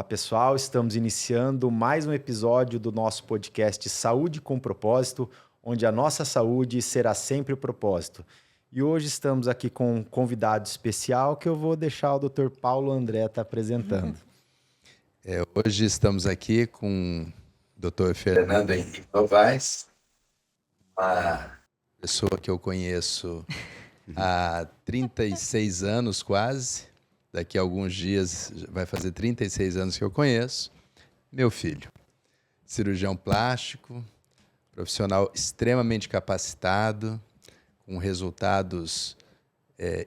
pessoal, estamos iniciando mais um episódio do nosso podcast Saúde com Propósito, onde a nossa saúde será sempre o propósito. E hoje estamos aqui com um convidado especial que eu vou deixar o Dr. Paulo André estar apresentando. Hoje estamos aqui com o Dr. Fernando Henrique Novaes, uma pessoa que eu conheço há 36 anos quase. Daqui a alguns dias vai fazer 36 anos que eu conheço. Meu filho, cirurgião plástico, profissional extremamente capacitado, com resultados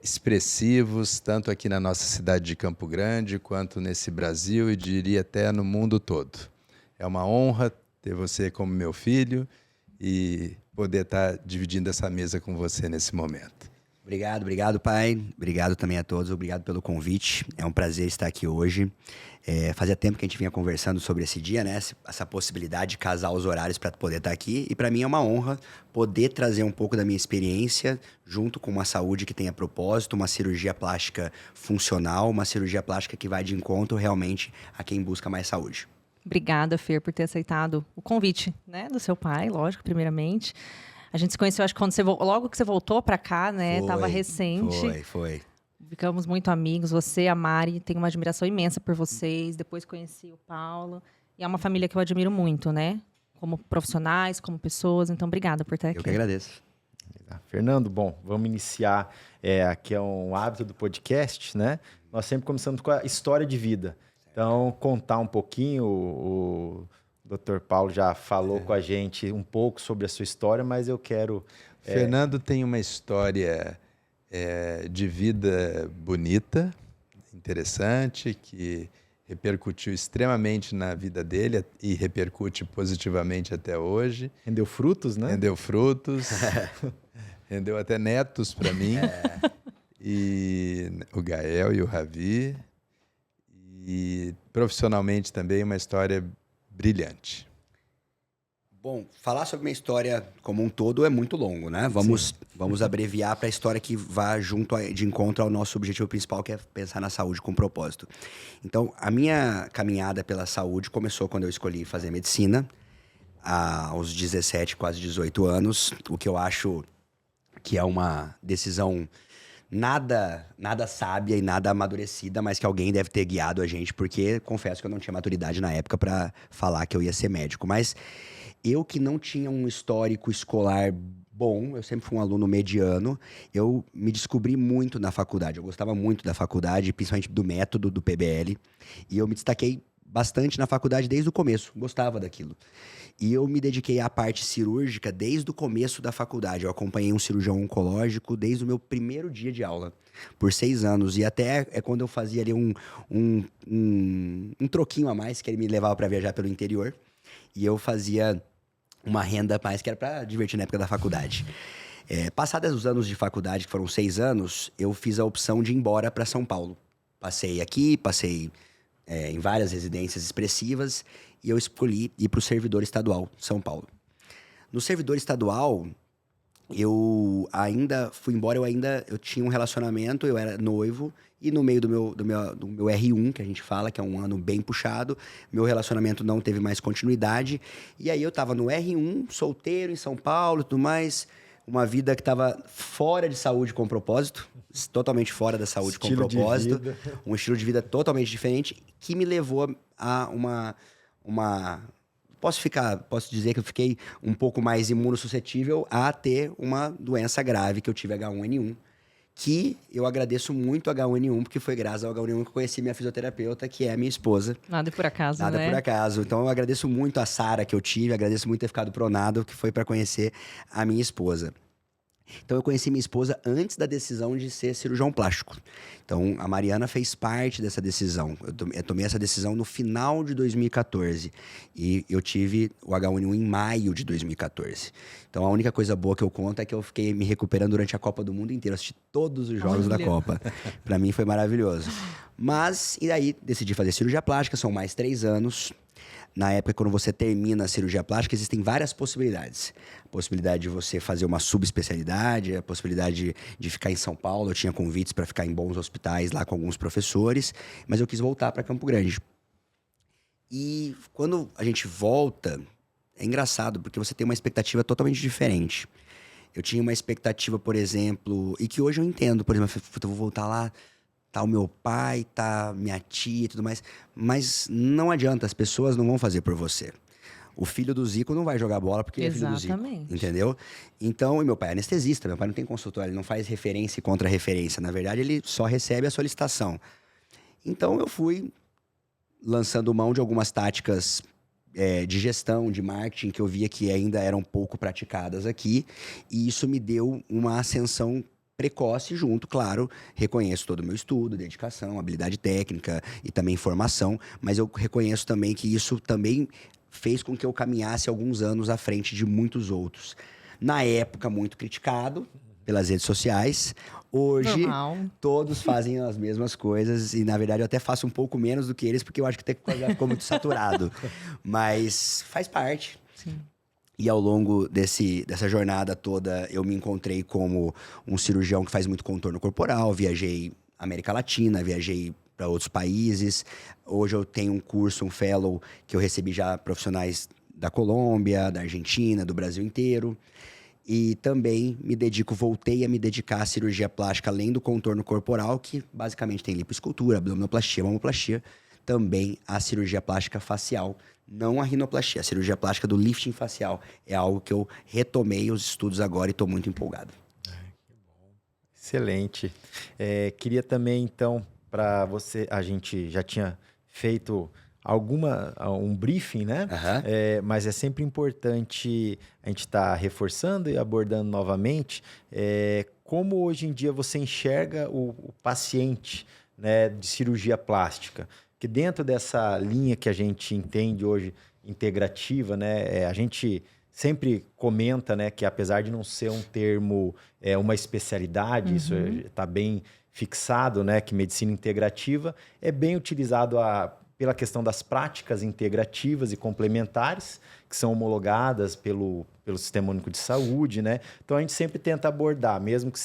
expressivos, tanto aqui na nossa cidade de Campo Grande, quanto nesse Brasil e diria até no mundo todo. É uma honra ter você como meu filho e poder estar dividindo essa mesa com você nesse momento. Obrigado, pai. Obrigado também a todos. Obrigado pelo convite. É um prazer estar aqui hoje. Fazia tempo que a gente vinha conversando sobre esse dia, né? Essa possibilidade de casar os horários para poder estar aqui. E para mim é uma honra poder trazer um pouco da minha experiência junto com uma saúde que tenha propósito, uma cirurgia plástica funcional, uma cirurgia plástica que vai de encontro realmente a quem busca mais saúde. Obrigada, Fer, por ter aceitado o convite, né, do seu pai, lógico, primeiramente. A gente se conheceu, acho que logo que você voltou para cá, né? Tava recente. Foi. Ficamos muito amigos. Você, a Mari, tenho uma admiração imensa por vocês. Depois conheci o Paulo. E é uma família que eu admiro muito, né? Como profissionais, como pessoas. Então, obrigada por estar aqui. Eu que agradeço. Fernando, bom, vamos iniciar. Aqui é um hábito do podcast, né? Nós sempre começamos com a história de vida. Então, contar um pouquinho, o Dr. Paulo já falou com a gente um pouco sobre a sua história, mas eu quero... Fernando tem uma história de vida bonita, interessante, que repercutiu extremamente na vida dele e repercute positivamente até hoje. Rendeu frutos, né? Rendeu frutos, rendeu até netos para mim, e o Gael e o Ravi. E profissionalmente também uma história brilhante. Bom, falar sobre minha história como um todo é muito longo, né? Vamos abreviar para a história que vá de encontro ao nosso objetivo principal, que é pensar na saúde com propósito. Então, a minha caminhada pela saúde começou quando eu escolhi fazer medicina, aos 17, quase 18 anos, o que eu acho que é uma decisão nada sábia e nada amadurecida, mas que alguém deve ter guiado a gente, porque confesso que eu não tinha maturidade na época para falar que eu ia ser médico. Mas eu que não tinha um histórico escolar bom, eu sempre fui um aluno mediano, eu me descobri muito na faculdade. Eu gostava muito da faculdade, principalmente do método do PBL, e eu me destaquei bastante na faculdade desde o começo, gostava daquilo. E eu me dediquei à parte cirúrgica desde o começo da faculdade. Eu acompanhei um cirurgião oncológico desde o meu primeiro dia de aula, por 6 anos. E até quando eu fazia ali um troquinho a mais, que ele me levava para viajar pelo interior. E eu fazia uma renda a mais, que era para divertir na época da faculdade. Passados os anos de faculdade, que foram 6 anos, eu fiz a opção de ir embora para São Paulo. Passei em várias residências expressivas, e eu escolhi ir para o servidor estadual de São Paulo. No servidor estadual, eu ainda fui embora, eu tinha um relacionamento, eu era noivo, e no meio do meu R1, que a gente fala, que é um ano bem puxado, meu relacionamento não teve mais continuidade, e aí eu estava no R1, solteiro, em São Paulo e tudo mais, uma vida que estava fora de saúde com propósito, totalmente fora da saúde com propósito, um estilo de vida totalmente diferente, que me levou a posso dizer que eu fiquei um pouco mais imunossuscetível a ter uma doença grave, que eu tive H1N1, que eu agradeço muito a H1N1, porque foi graças ao H1N1 que eu conheci minha fisioterapeuta, que é a minha esposa. Nada por acaso, Nada por acaso. Então eu agradeço muito a Sara que eu tive, agradeço muito ter ficado pronado, que foi para conhecer a minha esposa. Então eu conheci minha esposa antes da decisão de ser cirurgião plástico. Então a Mariana fez parte dessa decisão. Eu tomei essa decisão no final de 2014 e eu tive o H1N1 em maio de 2014. Então a única coisa boa que eu conto é que eu fiquei me recuperando durante a Copa do Mundo inteiro. Assisti todos os jogos da Copa. Para mim foi maravilhoso. Mas, e daí decidi fazer cirurgia plástica, são mais 3 anos. Na época, quando você termina a cirurgia plástica, existem várias possibilidades. A possibilidade de você fazer uma subespecialidade, a possibilidade de ficar em São Paulo. Eu tinha convites para ficar em bons hospitais lá com alguns professores, mas eu quis voltar para Campo Grande. E quando a gente volta, é engraçado, porque você tem uma expectativa totalmente diferente. Eu tinha uma expectativa, por exemplo, e que hoje eu entendo, por exemplo, eu vou voltar lá, tá o meu pai, tá minha tia e tudo mais, mas não adianta, as pessoas não vão fazer por você. O filho do Zico não vai jogar bola porque ele é filho do Zico, entendeu? Então, e meu pai é anestesista, meu pai não tem consultório, ele não faz referência e contra-referência, na verdade ele só recebe a solicitação. Então eu fui lançando mão de algumas táticas de gestão, de marketing, que eu via que ainda eram pouco praticadas aqui, e isso me deu uma ascensão precoce junto, claro, reconheço todo o meu estudo, dedicação, habilidade técnica e também formação, mas eu reconheço também que isso também fez com que eu caminhasse alguns anos à frente de muitos outros. Na época, muito criticado pelas redes sociais. Hoje, todos fazem as mesmas coisas e, na verdade, eu até faço um pouco menos do que eles, porque eu acho que já ficou muito saturado. Mas faz parte. Sim. E ao longo dessa jornada toda, eu me encontrei como um cirurgião que faz muito contorno corporal. Viajei América Latina, viajei para outros países. Hoje eu tenho um curso, um fellow, que eu recebi já profissionais da Colômbia, da Argentina, do Brasil inteiro. E também voltei a me dedicar à cirurgia plástica, além do contorno corporal, que basicamente tem lipoescultura, abdominoplastia, mamoplastia, também a cirurgia plástica facial, não a rinoplastia, a cirurgia plástica do lifting facial. É algo que eu retomei os estudos agora e estou muito empolgado. Que bom. Excelente. Queria também, então, para você, a gente já tinha feito um briefing, né? Uhum. Mas é sempre importante a gente estar reforçando e abordando novamente como hoje em dia você enxerga o paciente, né, de cirurgia plástica. Que dentro dessa linha que a gente entende hoje, integrativa, né, a gente sempre comenta, né, que apesar de não ser um termo, uma especialidade, isso está bem fixado, né, que medicina integrativa é bem utilizado pela questão das práticas integrativas e complementares, que são homologadas pelo Sistema Único de Saúde, né? Então, a gente sempre tenta abordar, mesmo que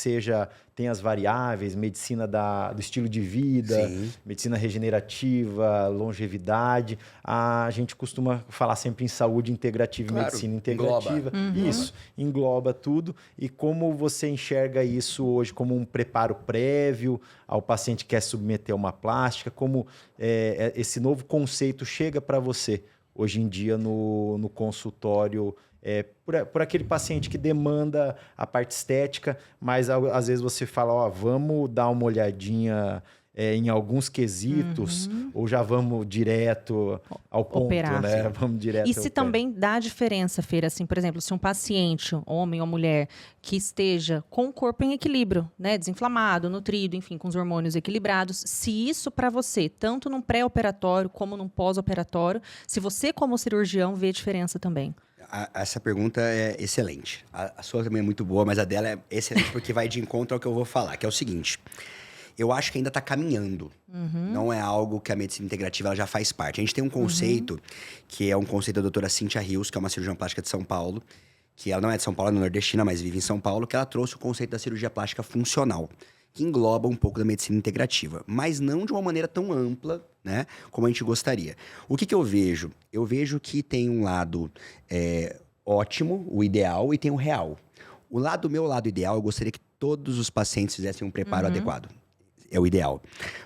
tem as variáveis, medicina do estilo de vida, Sim. medicina regenerativa, longevidade, a gente costuma falar sempre em saúde integrativa, claro, e medicina integrativa. Isso, engloba tudo. E como você enxerga isso hoje como um preparo prévio ao paciente que quer submeter a uma plástica, como esse novo conceito chega para você hoje em dia no consultório, por aquele paciente que demanda a parte estética, mas às vezes você fala, vamos dar uma olhadinha em alguns quesitos, ou já vamos direto ao ponto, operar, né? sim. Vamos direto e se também dá diferença, Feira, assim, por exemplo, se um paciente, homem ou mulher, que esteja com o corpo em equilíbrio, né, desinflamado, nutrido, enfim, com os hormônios equilibrados, se isso para você, tanto num pré-operatório como num pós-operatório, se você como cirurgião vê diferença também. Essa pergunta é excelente. A sua também é muito boa, mas a dela é excelente porque vai de encontro ao que eu vou falar, que é o seguinte. Eu acho que ainda está caminhando. Não é algo que a medicina integrativa ela já faz parte. A gente tem um conceito, que é um conceito da doutora Cynthia Rios, que é uma cirurgiã plástica de São Paulo, que ela não é de São Paulo, é nordestina, mas vive em São Paulo, que ela trouxe o conceito da cirurgia plástica funcional, que engloba um pouco da medicina integrativa, mas não de uma maneira tão ampla, né, como a gente gostaria. O que eu vejo? Eu vejo que tem um lado ótimo, o ideal, e tem o real. Meu lado ideal, eu gostaria que todos os pacientes fizessem um preparo adequado. É o ideal.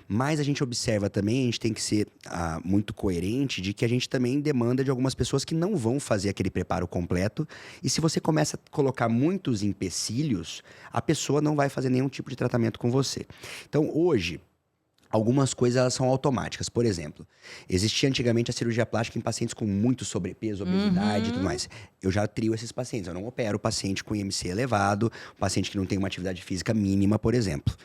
Mas a gente observa também, a gente tem que ser muito coerente de que a gente também demanda de algumas pessoas que não vão fazer aquele preparo completo. E se você começa a colocar muitos empecilhos, a pessoa não vai fazer nenhum tipo de tratamento com você. Então, hoje, algumas coisas elas são automáticas. Por exemplo, existia antigamente a cirurgia plástica em pacientes com muito sobrepeso, obesidade e tudo mais. Eu já trio esses pacientes. Eu não opero o paciente com IMC elevado, paciente que não tem uma atividade física mínima, por exemplo.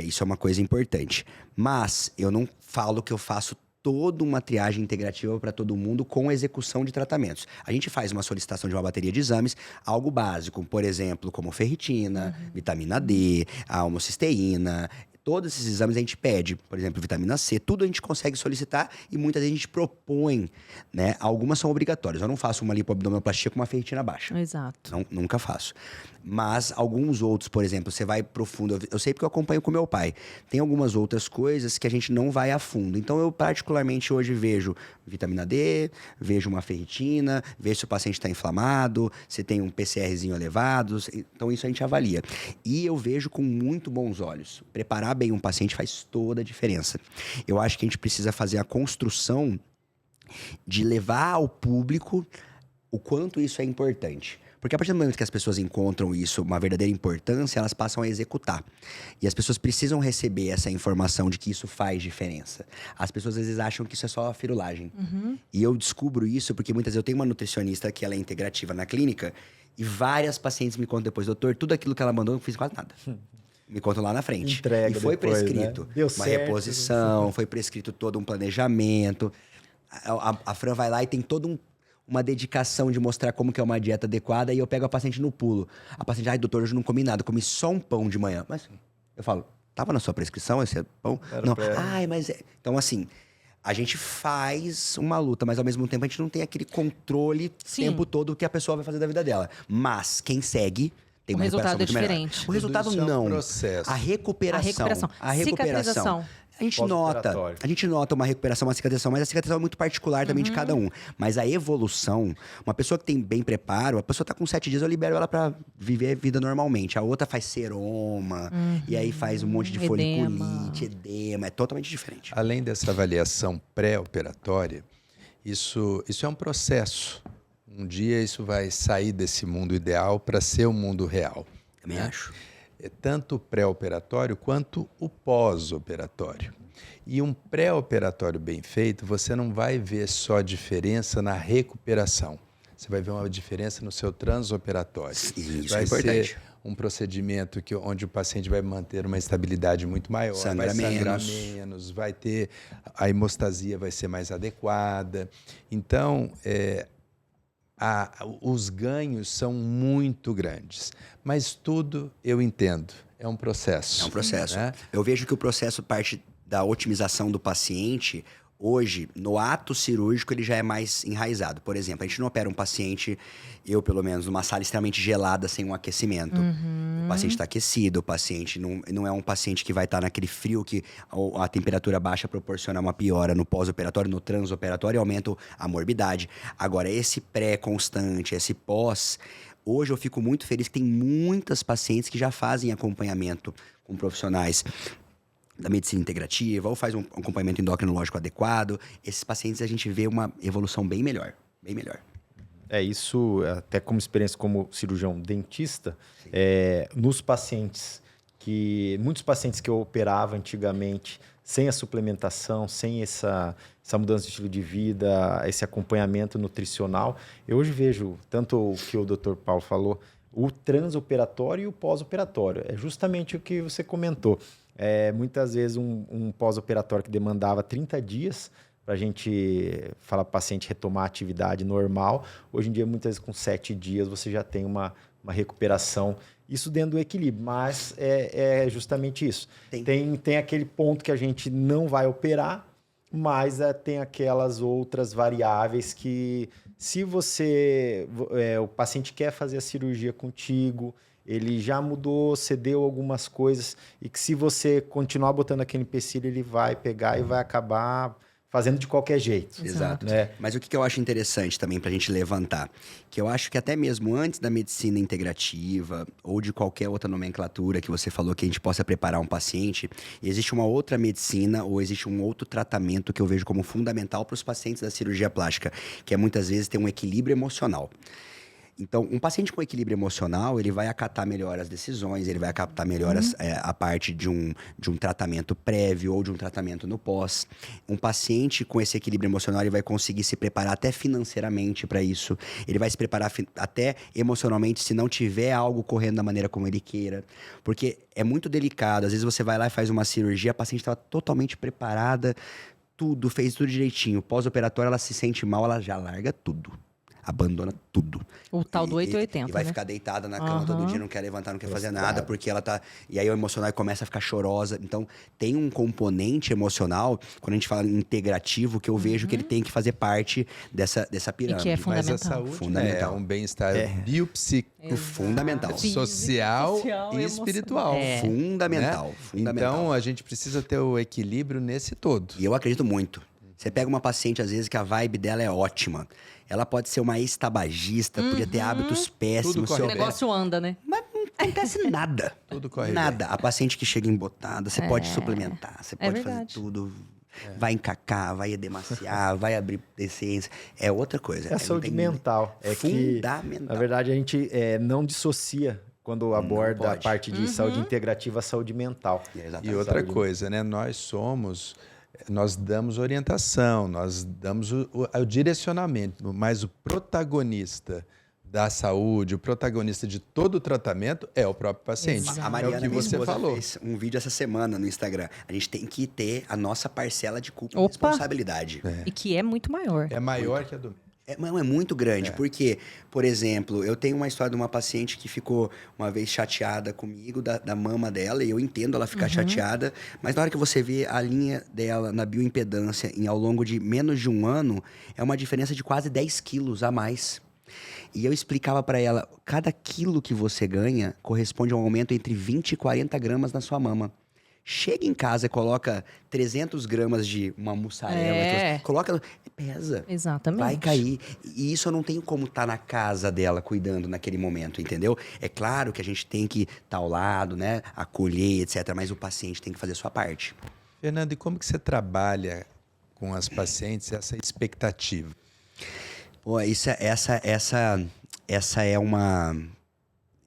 Isso é uma coisa importante. Mas eu não falo que eu faço toda uma triagem integrativa para todo mundo com execução de tratamentos. A gente faz uma solicitação de uma bateria de exames, algo básico, por exemplo, como ferritina, vitamina D, a homocisteína, todos esses exames a gente pede, por exemplo, vitamina C, tudo a gente consegue solicitar e muitas vezes a gente propõe, né? Algumas são obrigatórias. Eu não faço uma lipoabdominoplastia com uma ferritina baixa. Exato. Não, nunca faço. Mas alguns outros, por exemplo, você vai profundo. Eu sei porque eu acompanho com meu pai. Tem algumas outras coisas que a gente não vai a fundo. Então, eu particularmente hoje vejo vitamina D, vejo uma ferritina, vejo se o paciente está inflamado, se tem um PCRzinho elevado. Então, isso a gente avalia. E eu vejo com muito bons olhos. Preparar bem um paciente faz toda a diferença. Eu acho que a gente precisa fazer a construção de levar ao público o quanto isso é importante. Porque a partir do momento que as pessoas encontram isso, uma verdadeira importância, elas passam a executar. E as pessoas precisam receber essa informação de que isso faz diferença. As pessoas às vezes acham que isso é só firulagem. E eu descubro isso porque muitas vezes eu tenho uma nutricionista que ela é integrativa na clínica e várias pacientes me contam depois, doutor, tudo aquilo que ela mandou eu não fiz quase nada. Me contam lá na frente. Entrega e foi depois, prescrito né? Deu uma certo, reposição, foi prescrito todo um planejamento. A Fran vai lá e tem todo uma dedicação de mostrar como que é uma dieta adequada e eu pego a paciente no pulo. A paciente, ai, doutor, hoje eu não comi nada, comi só um pão de manhã. Mas eu falo, tava na sua prescrição esse pão? Não. Ai, mas... Então, assim, a gente faz uma luta, mas ao mesmo tempo a gente não tem aquele controle o tempo todo que a pessoa vai fazer da vida dela. Mas quem segue... tem O uma resultado recuperação é muito melhor. diferente. O resultado Tudo isso é um não. processo. A recuperação. Cicatrização. A gente nota uma recuperação, uma cicatrização, mas a cicatrização é muito particular também de cada um. Mas a evolução, uma pessoa que tem bem preparo, a pessoa tá com 7 dias, eu libero ela pra viver a vida normalmente. A outra faz seroma, e aí faz um monte de foliculite, edema, é totalmente diferente. Além dessa avaliação pré-operatória, isso é um processo. Um dia isso vai sair desse mundo ideal para ser o mundo real. Também acho. É tanto o pré-operatório quanto o pós-operatório. E um pré-operatório bem feito, você não vai ver só diferença na recuperação. Você vai ver uma diferença no seu transoperatório. Isso vai é importante. ser um procedimento onde o paciente vai manter uma estabilidade muito maior, Sangra vai sangrar menos. menos, vai ter a hemostasia vai ser mais adequada. Então, os ganhos são muito grandes, mas tudo eu entendo, é um processo. É um processo. Né? Eu vejo que o processo parte da otimização do paciente. Hoje, no ato cirúrgico, ele já é mais enraizado. Por exemplo, a gente não opera um paciente, eu pelo menos, numa sala extremamente gelada, sem um aquecimento. O paciente está aquecido, o paciente não é um paciente que vai estar naquele frio que a temperatura baixa proporciona uma piora no pós-operatório, no transoperatório, aumenta a morbidade. Agora, esse pré-constante, esse pós, hoje eu fico muito feliz que tem muitas pacientes que já fazem acompanhamento com profissionais da medicina integrativa, ou faz um acompanhamento endocrinológico adequado. Esses pacientes a gente vê uma evolução bem melhor, bem melhor. Isso, até como experiência como cirurgião dentista, nos pacientes muitos pacientes que eu operava antigamente, sem a suplementação, sem essa mudança de estilo de vida, esse acompanhamento nutricional, eu hoje vejo, tanto o que o Dr. Paulo falou, o transoperatório e o pós-operatório. É justamente o que você comentou. Muitas vezes um pós-operatório que demandava 30 dias para a gente falar para o paciente retomar a atividade normal. Hoje em dia, muitas vezes com 7 dias, você já tem uma recuperação. Isso dentro do equilíbrio, mas é justamente isso. Tem aquele ponto que a gente não vai operar, mas tem aquelas outras variáveis que, se o paciente quer fazer a cirurgia contigo, ele já mudou, cedeu algumas coisas, e que se você continuar botando aquele empecilho, ele vai pegar e vai acabar fazendo de qualquer jeito. Exato. Né? Mas o que eu acho interessante também para a gente levantar, que eu acho que até mesmo antes da medicina integrativa ou de qualquer outra nomenclatura que você falou que a gente possa preparar um paciente, existe uma outra medicina ou existe um outro tratamento que eu vejo como fundamental para os pacientes da cirurgia plástica, que é muitas vezes ter um equilíbrio emocional. Então, um paciente com equilíbrio emocional, ele vai acatar melhor as decisões, ele vai acatar melhor a parte de um tratamento prévio ou de um tratamento no pós. Um paciente com esse equilíbrio emocional, ele vai conseguir se preparar até financeiramente para isso. Ele vai se preparar até emocionalmente se não tiver algo correndo da maneira como ele queira. Porque é muito delicado. Às vezes você vai lá e faz uma cirurgia, a paciente estava totalmente preparada, fez tudo direitinho. Pós-operatório, ela se sente mal, ela já larga tudo. Abandona tudo. O tal do 880, E vai né? ficar deitada na cama todo dia, não quer levantar, não quer fazer nada, porque ela tá... E aí o emocional começa a ficar chorosa. Então, tem um componente emocional, quando a gente fala integrativo, que eu vejo que ele tem que fazer parte dessa pirâmide. E que é Mas a fundamental. saúde, né, Fundamental. é um bem-estar biopsíquico, Fundamental. social Social e e espiritual. É. Fundamental. Né? Fundamental. Então, a gente precisa ter o equilíbrio nesse todo. E eu acredito muito. Você pega uma paciente, às vezes, que a vibe dela é ótima. Ela pode ser uma ex-tabagista, podia ter hábitos péssimos. Tudo corre O bem. negócio anda, né? Mas não acontece nada. Tudo corre Nada. A paciente que chega embotada, você pode suplementar, você pode fazer verdade. tudo. Vai encacar, vai edemaciar, vai abrir decência. É outra coisa. É a saúde mental. É que, fundamental. na verdade, a gente não dissocia quando aborda a pode. parte de saúde integrativa, a saúde mental. Exatamente. E outra Saúde. coisa, né? Nós damos orientação, nós damos o direcionamento, mas o protagonista da saúde, o protagonista de todo o tratamento é o próprio paciente. Exato. A É Mariana, o que minha você esposa, falou. fez um vídeo essa semana no Instagram. A gente tem que ter a nossa parcela de culpa e Opa! responsabilidade. E que é muito maior. É maior que a do É muito grande, porque, por exemplo, eu tenho uma história de uma paciente que ficou uma vez chateada comigo, da mama dela, e eu entendo ela ficar chateada, mas na hora que você vê a linha dela na bioimpedância ao longo de menos de um ano, é uma diferença de quase 10 quilos a mais. E eu explicava pra ela, cada quilo que você ganha corresponde a um aumento entre 20 e 40 gramas na sua mama. Chega em casa e coloca 300 gramas de uma mussarela, É. coloca... Pesa. Exatamente. Vai cair. E isso eu não tenho como estar na casa dela cuidando naquele momento, entendeu? É claro que a gente tem que estar ao lado, né? Acolher, etc. Mas o paciente tem que fazer a sua parte. Fernando, e como que você trabalha com as pacientes essa expectativa? Pô, essa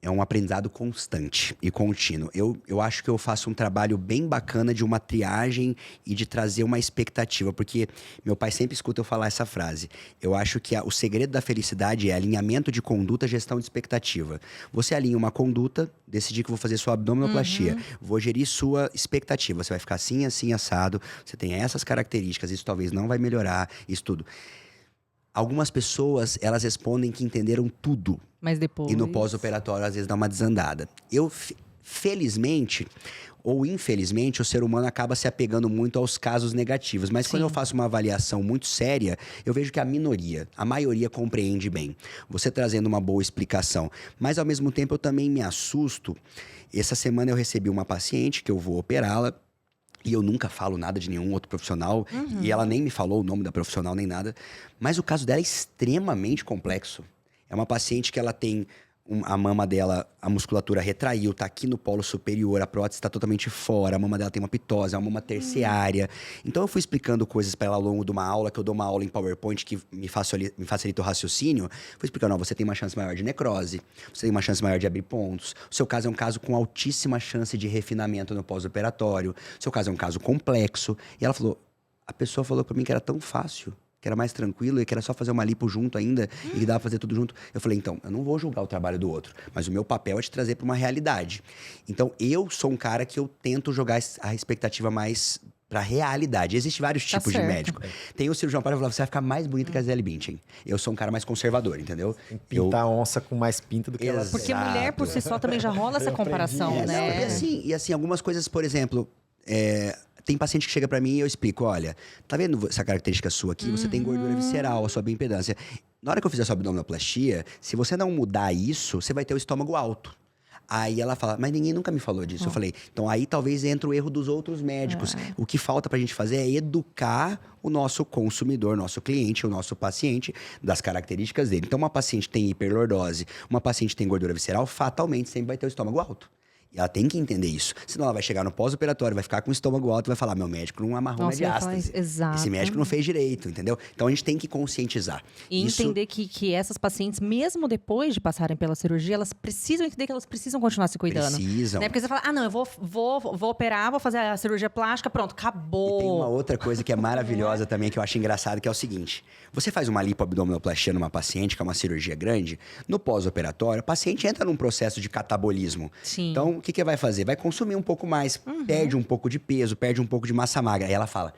é um aprendizado constante e contínuo. Eu acho que eu faço um trabalho bem bacana de uma triagem e de trazer uma expectativa, porque meu pai sempre escuta eu falar essa frase. Eu acho que o segredo da felicidade é alinhamento de conduta, gestão de expectativa. Você alinha uma conduta, decidir que vou fazer sua abdominoplastia, vou gerir sua expectativa. Você vai ficar assim, assim, assado, você tem essas características, isso talvez não vai melhorar, isso tudo. Algumas pessoas, elas respondem que entenderam tudo. Mas depois... E no pós-operatório, às vezes, dá uma desandada. Felizmente ou infelizmente, o ser humano acaba se apegando muito aos casos negativos. Mas quando eu faço uma avaliação muito séria, eu vejo que a maioria compreende bem. Você trazendo uma boa explicação. Mas, ao mesmo tempo, eu também me assusto. Essa semana eu recebi uma paciente que eu vou operá-la. E eu nunca falo nada de nenhum outro profissional. E ela nem me falou o nome da profissional, nem nada. Mas o caso dela é extremamente complexo. É uma paciente que ela tem... a mama dela, a musculatura retraiu, tá aqui no polo superior, a prótese está totalmente fora, a mama dela tem uma pitose, é uma mama terciária. Então eu fui explicando coisas para ela ao longo de uma aula, que eu dou uma aula em PowerPoint que me facilita o raciocínio. Fui explicando, você tem uma chance maior de necrose, você tem uma chance maior de abrir pontos, o seu caso é um caso com altíssima chance de refinamento no pós-operatório, o seu caso é um caso complexo. E ela falou, a pessoa falou para mim que era tão fácil, que era mais tranquilo e que era só fazer uma lipo junto ainda e que dava pra fazer tudo junto. Eu falei, então, eu não vou julgar o trabalho do outro, mas o meu papel é te trazer pra uma realidade. Então, eu sou um cara que eu tento jogar a expectativa mais pra realidade. Existem vários tipos de médico. Tem o cirurgião para falar, você vai ficar mais bonita que a Gisele Bündchen. Eu sou um cara mais conservador, entendeu? Pintar a onça com mais pinta do que ela. Exato. Porque mulher por si só também já rola essa comparação, aprendi né? E assim, algumas coisas, por exemplo... Tem paciente que chega pra mim e eu explico, olha, tá vendo essa característica sua aqui? Você tem gordura visceral, a sua bioimpedância. Na hora que eu fizer a sua abdominoplastia, se você não mudar isso, você vai ter o estômago alto. Aí ela fala, mas ninguém nunca me falou disso. Eu falei, então aí talvez entre o erro dos outros médicos. O que falta pra gente fazer é educar o nosso consumidor, nosso cliente, o nosso paciente, das características dele. Então uma paciente tem hiperlordose, uma paciente tem gordura visceral, fatalmente sempre vai ter o estômago alto. E ela tem que entender isso. Senão ela vai chegar no pós-operatório, vai ficar com o estômago alto e vai falar, meu médico não amarrou minha diástase. Exato. Esse médico não fez direito, entendeu? Então a gente tem que conscientizar. E Isso... entender que essas pacientes, mesmo depois de passarem pela cirurgia, elas precisam entender que elas precisam continuar se cuidando. Precisam. Né? Porque você fala, não, eu vou operar, vou fazer a cirurgia plástica, pronto, acabou. E tem uma outra coisa que é maravilhosa também, que eu acho engraçado, que é o seguinte. Você faz uma lipoabdominoplastia numa paciente, que é uma cirurgia grande, no pós-operatório, a paciente entra num processo de catabolismo. Sim. Então, o que vai fazer? Vai consumir um pouco mais, perde um pouco de peso, perde um pouco de massa magra. Aí ela fala,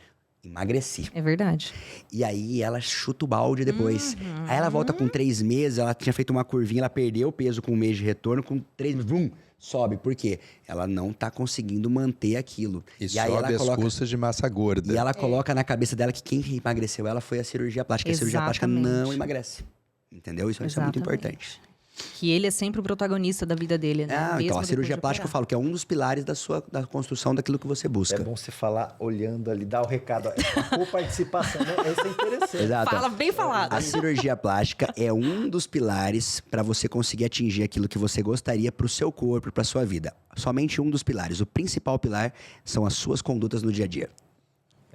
Emagreci. É verdade. E aí ela chuta o balde depois. Aí ela volta com 3 meses, ela tinha feito uma curvinha, ela perdeu o peso com 1 mês de retorno, com 3 meses, vum, sobe. Por quê? Ela não tá conseguindo manter aquilo. E aí sobe ela as coloca... custas de massa gorda. E ela coloca na cabeça dela que quem emagreceu ela foi a cirurgia plástica. A cirurgia plástica não Exatamente. emagrece. Entendeu? Isso é muito importante. Que ele é sempre o protagonista da vida dele, né? Ah, então a Mesmo cirurgia depois de plástica eu operar. falo que é um dos pilares da construção daquilo que você busca. É bom você falar olhando ali, dar o recado. Por participação, né? Isso é interessante. Exato. Fala bem falado. A cirurgia plástica é um dos pilares para você conseguir atingir aquilo que você gostaria para o seu corpo, para sua vida. Somente um dos pilares. O principal pilar são as suas condutas no dia a dia.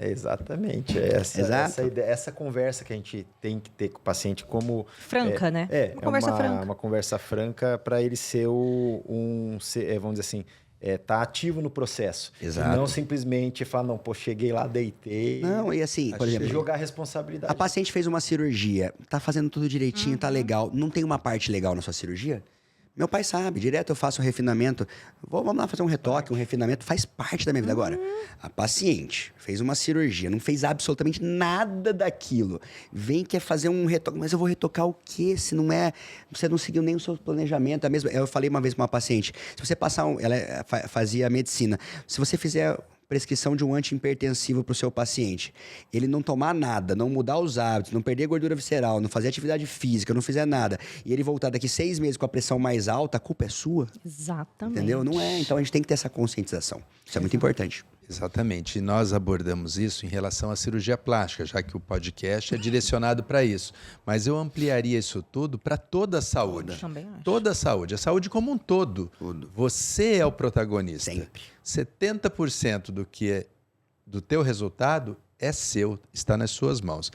É exatamente. Essa ideia, essa conversa que a gente tem que ter com o paciente como... Franca, né? Uma conversa franca. Uma conversa franca para ele ser vamos dizer assim, tá ativo no processo. Exato. E não simplesmente falar, não, pô, cheguei lá, deitei. Não, e assim, por E exemplo... jogar a responsabilidade. A paciente fez uma cirurgia, tá fazendo tudo direitinho, tá legal. Não tem uma parte legal na sua cirurgia? Meu pai sabe, direto eu faço um refinamento. Vamos lá fazer um retoque, um refinamento, faz parte da minha vida. Agora, a paciente fez uma cirurgia, não fez absolutamente nada daquilo. Vem quer fazer um retoque, mas eu vou retocar o quê? Se não é, você não seguiu nem o seu planejamento. Eu falei uma vez pra uma paciente, se você passar ela fazia medicina, se você fizer prescrição de um antihipertensivo para o seu paciente, ele não tomar nada, não mudar os hábitos, não perder gordura visceral, não fazer atividade física, não fizer nada, e ele voltar daqui 6 meses com a pressão mais alta, a culpa é sua. Exatamente. Entendeu? Não é. Então a gente tem que ter essa conscientização. Isso é muito importante. Exatamente. E nós abordamos isso em relação à cirurgia plástica, já que o podcast é direcionado para isso. Mas eu ampliaria isso tudo para toda a saúde. Também acho. Toda a saúde. A saúde como um todo. Você é o protagonista. Sempre. 70% do teu resultado é seu, está nas suas mãos.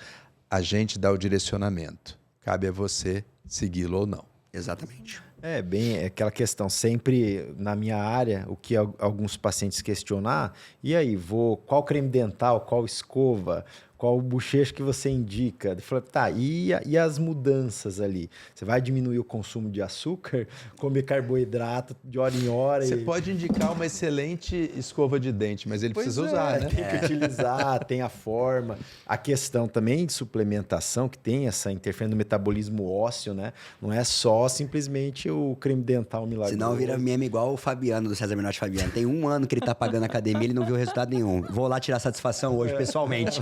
A gente dá o direcionamento. Cabe a você segui-lo ou não. Exatamente. É aquela questão, sempre na minha área, o que alguns pacientes questionar, e aí, qual creme dental, qual escova, qual bochecha que você indica? Eu falo, tá, e as mudanças ali? Você vai diminuir o consumo de açúcar, comer carboidrato de hora em hora? Você pode indicar uma excelente escova de dente, mas ele precisa usar, né? Tem que utilizar, tem a forma. A questão também de suplementação, que tem essa interferência no metabolismo ósseo, né? Não é só simplesmente o creme dental milagroso. Senão vira meme igual o Fabiano, do César Menotti Fabiano. Tem 1 ano que ele tá pagando a academia, ele não viu resultado nenhum. Vou lá tirar satisfação hoje, pessoalmente.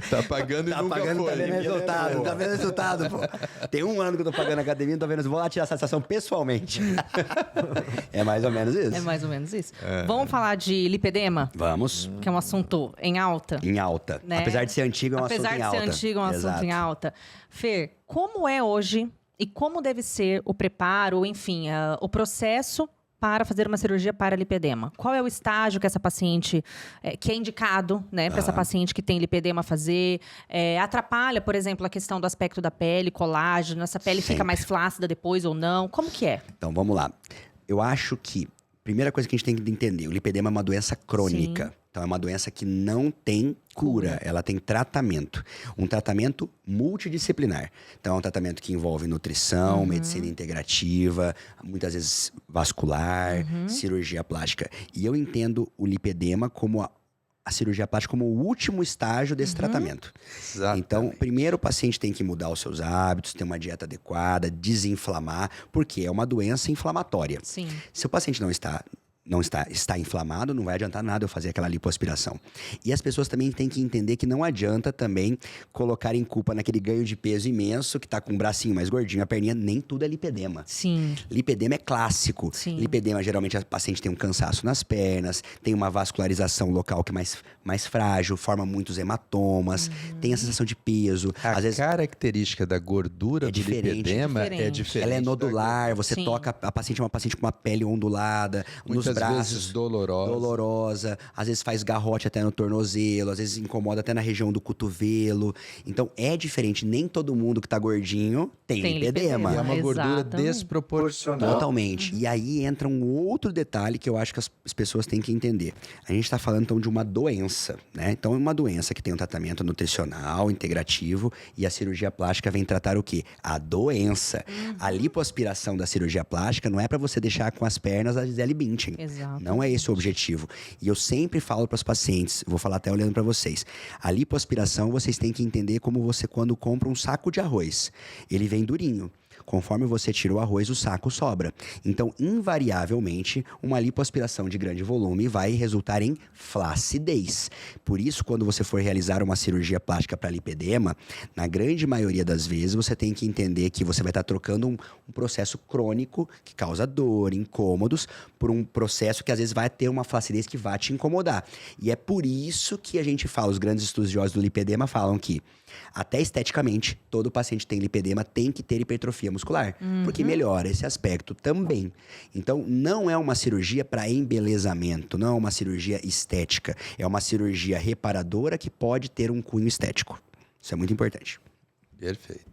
Tá pagando e Tá nunca pagando, foi. tá vendo resultado, não tá vendo resultado, pô. Tem 1 ano que eu tô pagando a academia, não tô vendo. Vou lá tirar satisfação pessoalmente. É mais ou menos isso. É mais ou menos isso. Vamos falar de lipedema, Vamos. que é um assunto em alta. Em alta. Né? Apesar de ser antigo, é um assunto em alta. Apesar de ser antigo, é um assunto Exato. em alta. Fer, como é hoje e como deve ser o preparo, enfim, o processo para fazer uma cirurgia para lipedema? Qual é o estágio que essa paciente, que é indicado, né, para essa paciente que tem lipedema fazer? Atrapalha, por exemplo, a questão do aspecto da pele, colágeno, essa pele fica mais flácida depois ou não? Como que é? Então, vamos lá. Eu acho que, primeira coisa que a gente tem que entender, o lipedema é uma doença crônica. Sim. Então, é uma doença que não tem cura, ela tem tratamento. Um tratamento multidisciplinar. Então, é um tratamento que envolve nutrição, medicina integrativa, muitas vezes vascular, cirurgia plástica. E eu entendo o lipedema como a cirurgia plástica como o último estágio desse tratamento. Exatamente. Então, primeiro o paciente tem que mudar os seus hábitos, ter uma dieta adequada, desinflamar, porque é uma doença inflamatória. Sim. Se o paciente não está inflamado, não vai adiantar nada eu fazer aquela lipoaspiração. E as pessoas também têm que entender que não adianta também colocarem culpa naquele ganho de peso imenso, que tá com o bracinho mais gordinho, a perninha, nem tudo é lipedema. Sim. Lipedema é clássico. Sim. Lipedema, geralmente, a paciente tem um cansaço nas pernas, tem uma vascularização local que é mais frágil, forma muitos hematomas, tem a sensação de peso. A Às vezes característica da gordura É do diferente. lipedema é Diferente. diferente. ela é da nodular, você Sim. toca, a paciente é uma paciente com uma pele ondulada, nos Muitas braços. vezes dolorosa. Às vezes faz garrote até no tornozelo, às vezes incomoda até na região do cotovelo. Então é diferente, nem todo mundo que tá gordinho tem lipedema. E é uma gordura Exatamente. desproporcional. Totalmente. E aí entra um outro detalhe que eu acho que as pessoas têm que entender. A gente está falando então de uma doença, né? Então é uma doença que tem um tratamento nutricional, integrativo, e a cirurgia plástica vem tratar o quê? A doença. A lipoaspiração da cirurgia plástica não é para você deixar com as pernas a Gisele Bündchen. Exato. Não é esse o objetivo. E eu sempre falo para os pacientes, vou falar até olhando para vocês. A lipoaspiração, vocês têm que entender como você, quando compra um saco de arroz, ele vem durinho. Conforme você tira o arroz, o saco sobra. Então, invariavelmente, uma lipoaspiração de grande volume vai resultar em flacidez. Por isso, quando você for realizar uma cirurgia plástica para lipedema, na grande maioria das vezes, você tem que entender que você vai estar trocando um processo crônico que causa dor, incômodos, por um processo que às vezes vai ter uma flacidez que vai te incomodar. E é por isso que a gente fala, os grandes estudiosos do lipedema falam que até esteticamente, todo paciente que tem lipedema tem que ter hipertrofia muscular, porque melhora esse aspecto também. Então, não é uma cirurgia para embelezamento, não é uma cirurgia estética, é uma cirurgia reparadora que pode ter um cunho estético. Isso é muito importante. Perfeito.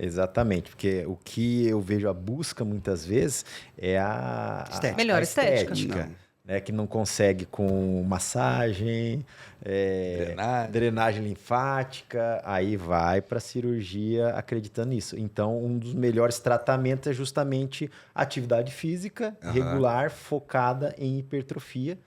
Exatamente, porque o que eu vejo a busca muitas vezes é a Estética. Melhor a estética. Não. Né, que não consegue com massagem, drenagem linfática, aí vai para cirurgia acreditando nisso. Então, um dos melhores tratamentos é justamente atividade física regular focada em hipertrofia.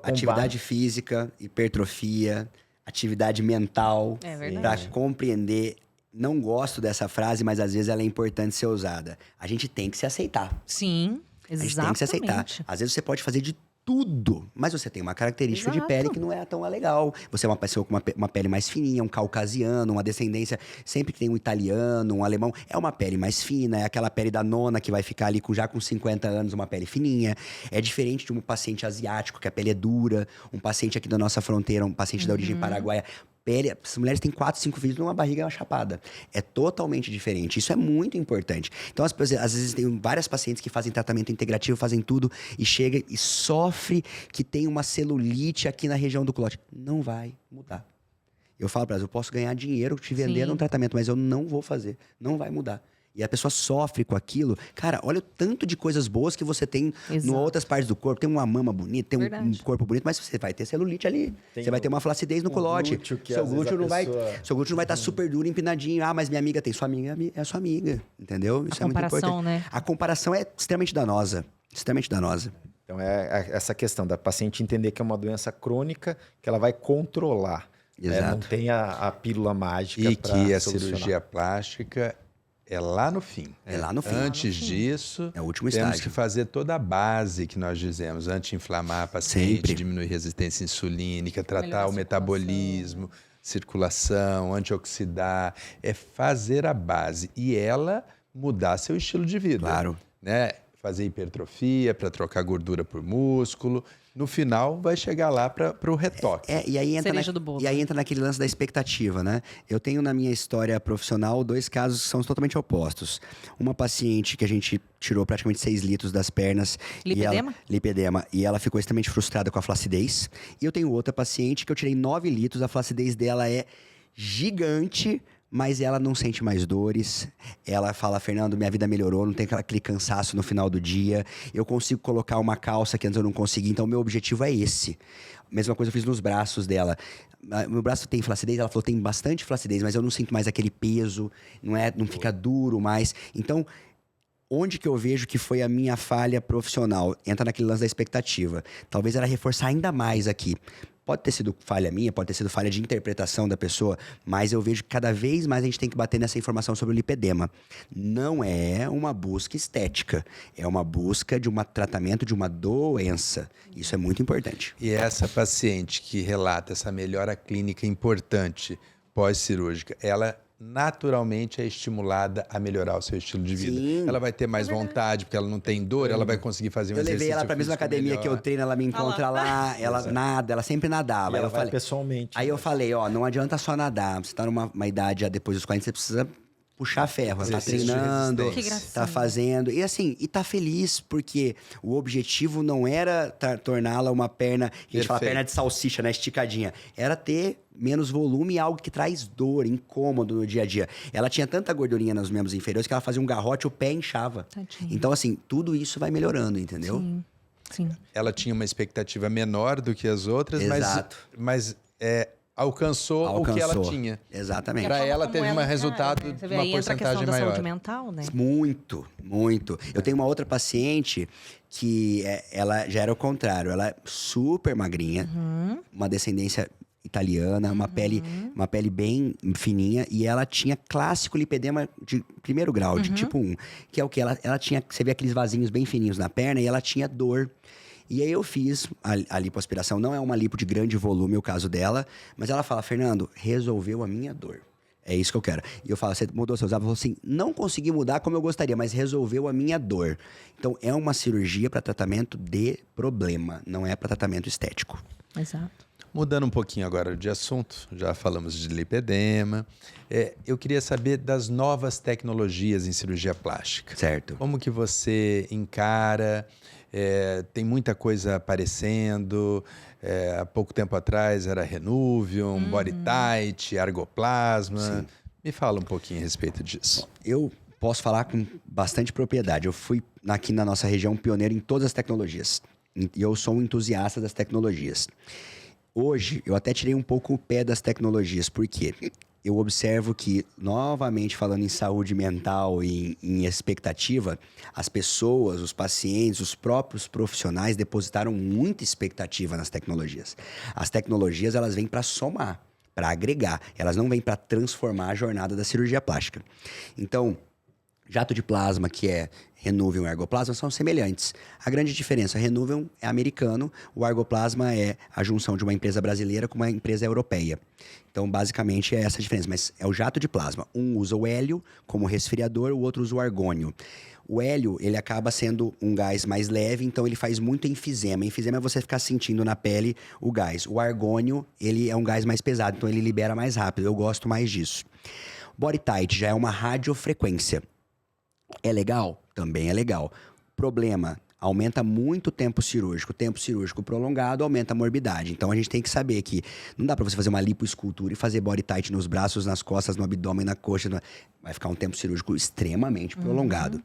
Atividade física, hipertrofia, atividade mental, É para verdade. compreender. Não gosto dessa frase, mas às vezes ela é importante ser usada. A gente tem que se aceitar. Sim, A gente exatamente. tem que se aceitar. Às vezes você pode fazer de tudo, mas você tem uma característica de Exato. pele que não é tão legal. Você é uma pessoa com uma pele mais fininha, um caucasiano, uma descendência, sempre que tem um italiano, um alemão, é uma pele mais fina, é aquela pele da nona que vai ficar ali já com 50 anos, uma pele fininha. É diferente de um paciente asiático, que a pele é dura, um paciente aqui da nossa fronteira, um paciente da origem paraguaia. Pele, as mulheres têm 4, 5 filhos numa barriga chapada. É totalmente diferente. Isso é muito importante. Então, às vezes, tem várias pacientes que fazem tratamento integrativo, fazem tudo, e chega e sofre que tem uma celulite aqui na região do colote. Não vai mudar. Eu falo para elas, eu posso ganhar dinheiro te vendendo Sim. um tratamento, mas eu não vou fazer. Não vai mudar. E a pessoa sofre com aquilo. Cara, olha o tanto de coisas boas que você tem em Exato. outras partes do corpo. Tem uma mama bonita, tem um Verdade. corpo bonito, mas você vai ter celulite ali. Tem Você vai ter uma flacidez no colote. glúteo que Seu às vezes glúteo a não vai, pessoa- seu glúteo não vai estar super duro, empinadinho. Ah, mas minha amiga tem. Sua amiga é sua amiga, entendeu? Isso é muito comparação, importante. né? A comparação é extremamente danosa. Extremamente danosa. Então, essa questão da paciente entender que é uma doença crônica que ela vai controlar. Né? Não Exato. tem a pílula mágica E para que a solucionar. cirurgia plástica é lá no fim. É lá no fim. Antes disso, É o último temos estágio. que fazer toda a base que nós dizemos, anti-inflamar a paciente, Sempre. diminuir resistência insulínica, tratar Melhorar a o metabolismo, circulação, antioxidar, é fazer a base e ela mudar seu estilo de vida. Claro. Né? Fazer hipertrofia para trocar gordura por músculo. No final, vai chegar lá para o retoque. E aí entra Cereja do bolo. E aí entra naquele lance da expectativa, né? Eu tenho na minha história profissional 2 casos que são totalmente opostos. Uma paciente que a gente tirou praticamente 6 litros das pernas. Lipedema? Lipedema. E ela ficou extremamente frustrada com a flacidez. E eu tenho outra paciente que eu tirei 9 litros, a flacidez dela é gigante, mas ela não sente mais dores. Ela fala, Fernando, minha vida melhorou, não tem aquele cansaço no final do dia. Eu consigo colocar uma calça que antes eu não conseguia, então meu objetivo é esse. Mesma coisa eu fiz nos braços dela. Meu braço tem flacidez? Ela falou, tem bastante flacidez, mas eu não sinto mais aquele peso, não fica duro mais. Então, onde que eu vejo que foi a minha falha profissional? Entra naquele lance da expectativa. Talvez ela reforçar ainda mais aqui. Pode ter sido falha minha, pode ter sido falha de interpretação da pessoa, mas eu vejo que cada vez mais a gente tem que bater nessa informação sobre o lipedema. Não é uma busca estética, é uma busca de um tratamento de uma doença. Isso é muito importante. E essa paciente que relata essa melhora clínica importante pós-cirúrgica, ela naturalmente é estimulada a melhorar o seu estilo de vida. Sim. Ela vai ter mais vontade, porque ela não tem dor, ela vai conseguir fazer um Eu exercício levei ela pra mesma físico academia que eu melhor. treino, ela me encontra lá, ela nada, ela sempre nadava. E ela eu vai falei, pessoalmente. Aí eu falei, ó, não adianta só nadar. Você tá numa idade já depois dos 40, você precisa puxar ferro. Ela tá Exercício de treinando, resistência. Que gracinha. tá fazendo. E assim, e tá feliz, porque o objetivo não era torná-la uma perna, que a gente fala Perfeito. perna de salsicha, né? Esticadinha. Era ter menos volume e algo que traz dor, incômodo no dia a dia. Ela tinha tanta gordurinha nos membros inferiores que ela fazia um garrote e o pé inchava. Tadinha. Então, assim, tudo isso vai melhorando, entendeu? Sim. Ela tinha uma expectativa menor do que as outras, Exato. mas alcançou o que ela tinha. Exatamente. Para ela teve um resultado né? Você de vê, uma aí entra a questão porcentagem da maior. saúde mental, né? Muito, muito. Eu tenho uma outra paciente que ela já era o contrário. Ela é super magrinha, uma descendência italiana, uma pele bem fininha, e ela tinha clássico lipedema de primeiro grau, de tipo 1, que é o que ela tinha, você vê aqueles vasinhos bem fininhos na perna, e ela tinha dor. E aí eu fiz a lipoaspiração, não é uma lipo de grande volume o caso dela, mas ela fala, Fernando, resolveu a minha dor. É isso que eu quero. E eu falo, você mudou seus hábitos? Ela falou assim, não consegui mudar como eu gostaria, mas resolveu a minha dor. Então é uma cirurgia para tratamento de problema, não é para tratamento estético. Exato. Mudando um pouquinho agora de assunto, já falamos de lipedema. Eu queria saber das novas tecnologias em cirurgia plástica. Certo. Como que você encara? Tem muita coisa aparecendo. Há pouco tempo atrás era Renuvium, Body Tight, Argoplasma. Sim. Me fala um pouquinho a respeito disso. Eu posso falar com bastante propriedade. Eu fui aqui na nossa região pioneiro em todas as tecnologias. E eu sou um entusiasta das tecnologias. Hoje, eu até tirei um pouco o pé das tecnologias, porque eu observo que, novamente falando em saúde mental e em expectativa, as pessoas, os pacientes, os próprios profissionais depositaram muita expectativa nas tecnologias. As tecnologias, elas vêm para somar, para agregar. Elas não vêm para transformar a jornada da cirurgia plástica. Então, jato de plasma, que é Renuvium e Argoplasma, são semelhantes. A grande diferença, Renuvium é americano, o Argoplasma é a junção de uma empresa brasileira com uma empresa europeia. Então, basicamente, é essa a diferença. Mas é o jato de plasma. Um usa o hélio como resfriador, o outro usa o argônio. O hélio, ele acaba sendo um gás mais leve, então ele faz muito enfisema. Enfisema é você ficar sentindo na pele o gás. O argônio, ele é um gás mais pesado, então ele libera mais rápido. Eu gosto mais disso. Body Tight já é uma radiofrequência. É legal? Também é legal. Problema, aumenta muito o tempo cirúrgico. O tempo cirúrgico prolongado aumenta a morbidade. Então a gente tem que saber que não dá pra você fazer uma lipoescultura e fazer body tight nos braços, nas costas, no abdômen, na coxa. Vai ficar um tempo cirúrgico extremamente prolongado.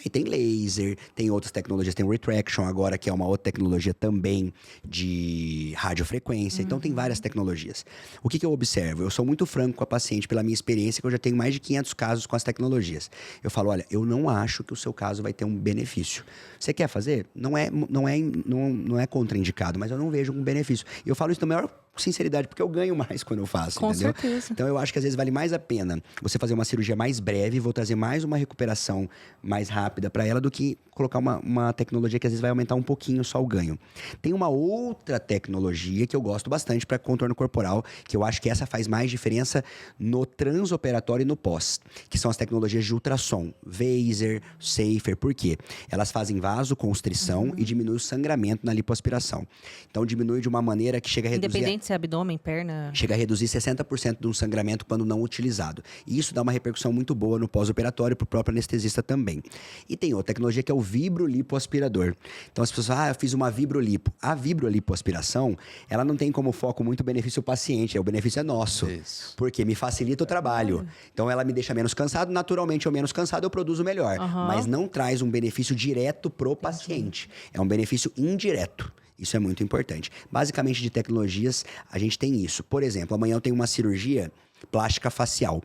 Aí tem laser, tem outras tecnologias, tem o retraction agora, que é uma outra tecnologia também de radiofrequência. Então tem várias tecnologias. O que eu observo? Eu sou muito franco com a paciente pela minha experiência, que eu já tenho mais de 500 casos com as tecnologias. Eu falo, olha, eu não acho que o seu caso vai ter um benefício. Você quer fazer? Não é contraindicado, mas eu não vejo um benefício. E eu falo isso da maior sinceridade, porque eu ganho mais quando eu faço, Com entendeu? certeza. Então eu acho que às vezes vale mais a pena você fazer uma cirurgia mais breve, vou trazer mais uma recuperação mais rápida para ela do que colocar uma tecnologia que às vezes vai aumentar um pouquinho só o ganho. Tem uma outra tecnologia que eu gosto bastante para contorno corporal, que eu acho que essa faz mais diferença no transoperatório e no pós, que são as tecnologias de ultrassom, Vaser, Safer. Por quê? Elas fazem vasoconstrição e diminuem o sangramento na lipoaspiração. Então diminui de uma maneira que chega a reduzir... Independente se é abdômen, perna... Chega a reduzir 60% de um sangramento quando não utilizado. E isso dá uma repercussão muito boa no pós-operatório para o próprio anestesista também. E tem outra tecnologia que é o vibrolipoaspirador. Então as pessoas falam, eu fiz uma vibrolipo. A vibrolipoaspiração, ela não tem como foco muito benefício paciente, o benefício é nosso. Isso. Porque me facilita o trabalho. Então ela me deixa menos cansado, naturalmente eu menos cansado, eu produzo melhor. Mas não traz um benefício direto pro paciente. É um benefício indireto. Isso é muito importante. Basicamente, de tecnologias, a gente tem isso. Por exemplo, amanhã eu tenho uma cirurgia plástica facial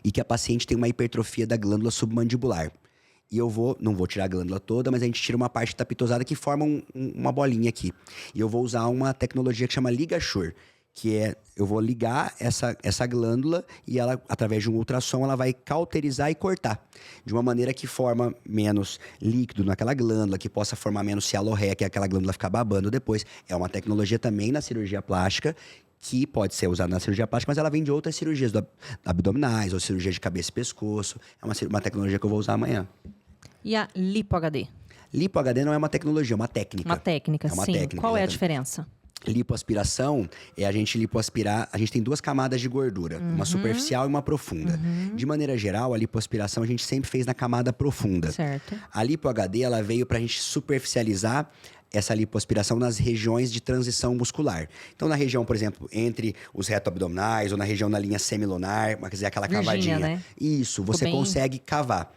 e que a paciente tem uma hipertrofia da glândula submandibular. E eu não vou tirar a glândula toda, mas a gente tira uma parte da pitosada que forma uma bolinha aqui. E eu vou usar uma tecnologia que chama LigaSure, que é, eu vou ligar essa glândula e ela, através de um ultrassom, ela vai cauterizar e cortar. De uma maneira que forma menos líquido naquela glândula, que possa formar menos cialorreia, que é aquela glândula ficar babando depois. É uma tecnologia também na cirurgia plástica, que pode ser usada na cirurgia plástica, mas ela vem de outras cirurgias abdominais ou cirurgia de cabeça e pescoço. É uma tecnologia que eu vou usar amanhã. E a lipo-HD? Lipo-HD não é uma tecnologia, é uma técnica. Uma técnica, É uma sim. técnica, Qual é a exatamente. diferença? Lipoaspiração é a gente lipoaspirar, a gente tem duas camadas de gordura, uma superficial e uma profunda. De maneira geral, a lipoaspiração a gente sempre fez na camada profunda. Certo. A lipo-HD, ela veio pra gente superficializar essa lipoaspiração nas regiões de transição muscular. Então, na região, por exemplo, entre os reto-abdominais ou na região da linha semilunar, quer dizer, aquela Virgínia, cavadinha. né? Isso, você bem... consegue cavar.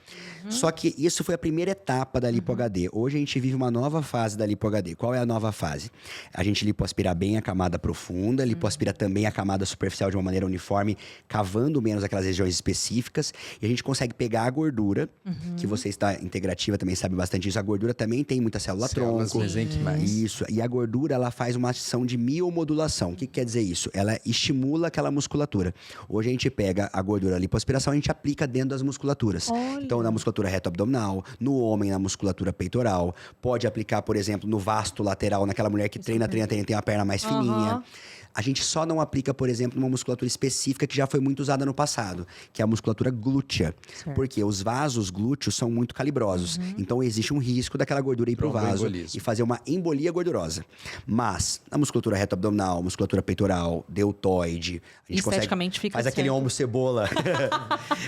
Só que isso foi a primeira etapa da Lipo HD. Hoje a gente vive uma nova fase da Lipo HD. Qual é a nova fase? A gente lipoaspira bem a camada profunda, lipoaspira também a camada superficial de uma maneira uniforme, cavando menos aquelas regiões específicas. E a gente consegue pegar a gordura, que você está integrativa também sabe bastante isso. A gordura também tem muita célula-tronco. Isso. E a gordura, ela faz uma ação de miomodulação. O que quer dizer isso? Ela estimula aquela musculatura. Hoje a gente pega a gordura, a lipoaspiração, a gente aplica dentro das musculaturas. Olha. Então, na musculatura reto-abdominal, no homem, na musculatura peitoral. Pode aplicar, por exemplo, no vasto lateral, naquela mulher que treina, tem uma perna mais fininha. A gente só não aplica, por exemplo, numa musculatura específica que já foi muito usada no passado, que é a musculatura glútea. Certo. Porque os vasos glúteos são muito calibrosos. Então, existe um risco daquela gordura ir pro vaso e fazer uma embolia gordurosa. Mas, na musculatura reto-abdominal, musculatura peitoral, deltoide, a gente esteticamente consegue, fica faz aquele certo. ombro cebola.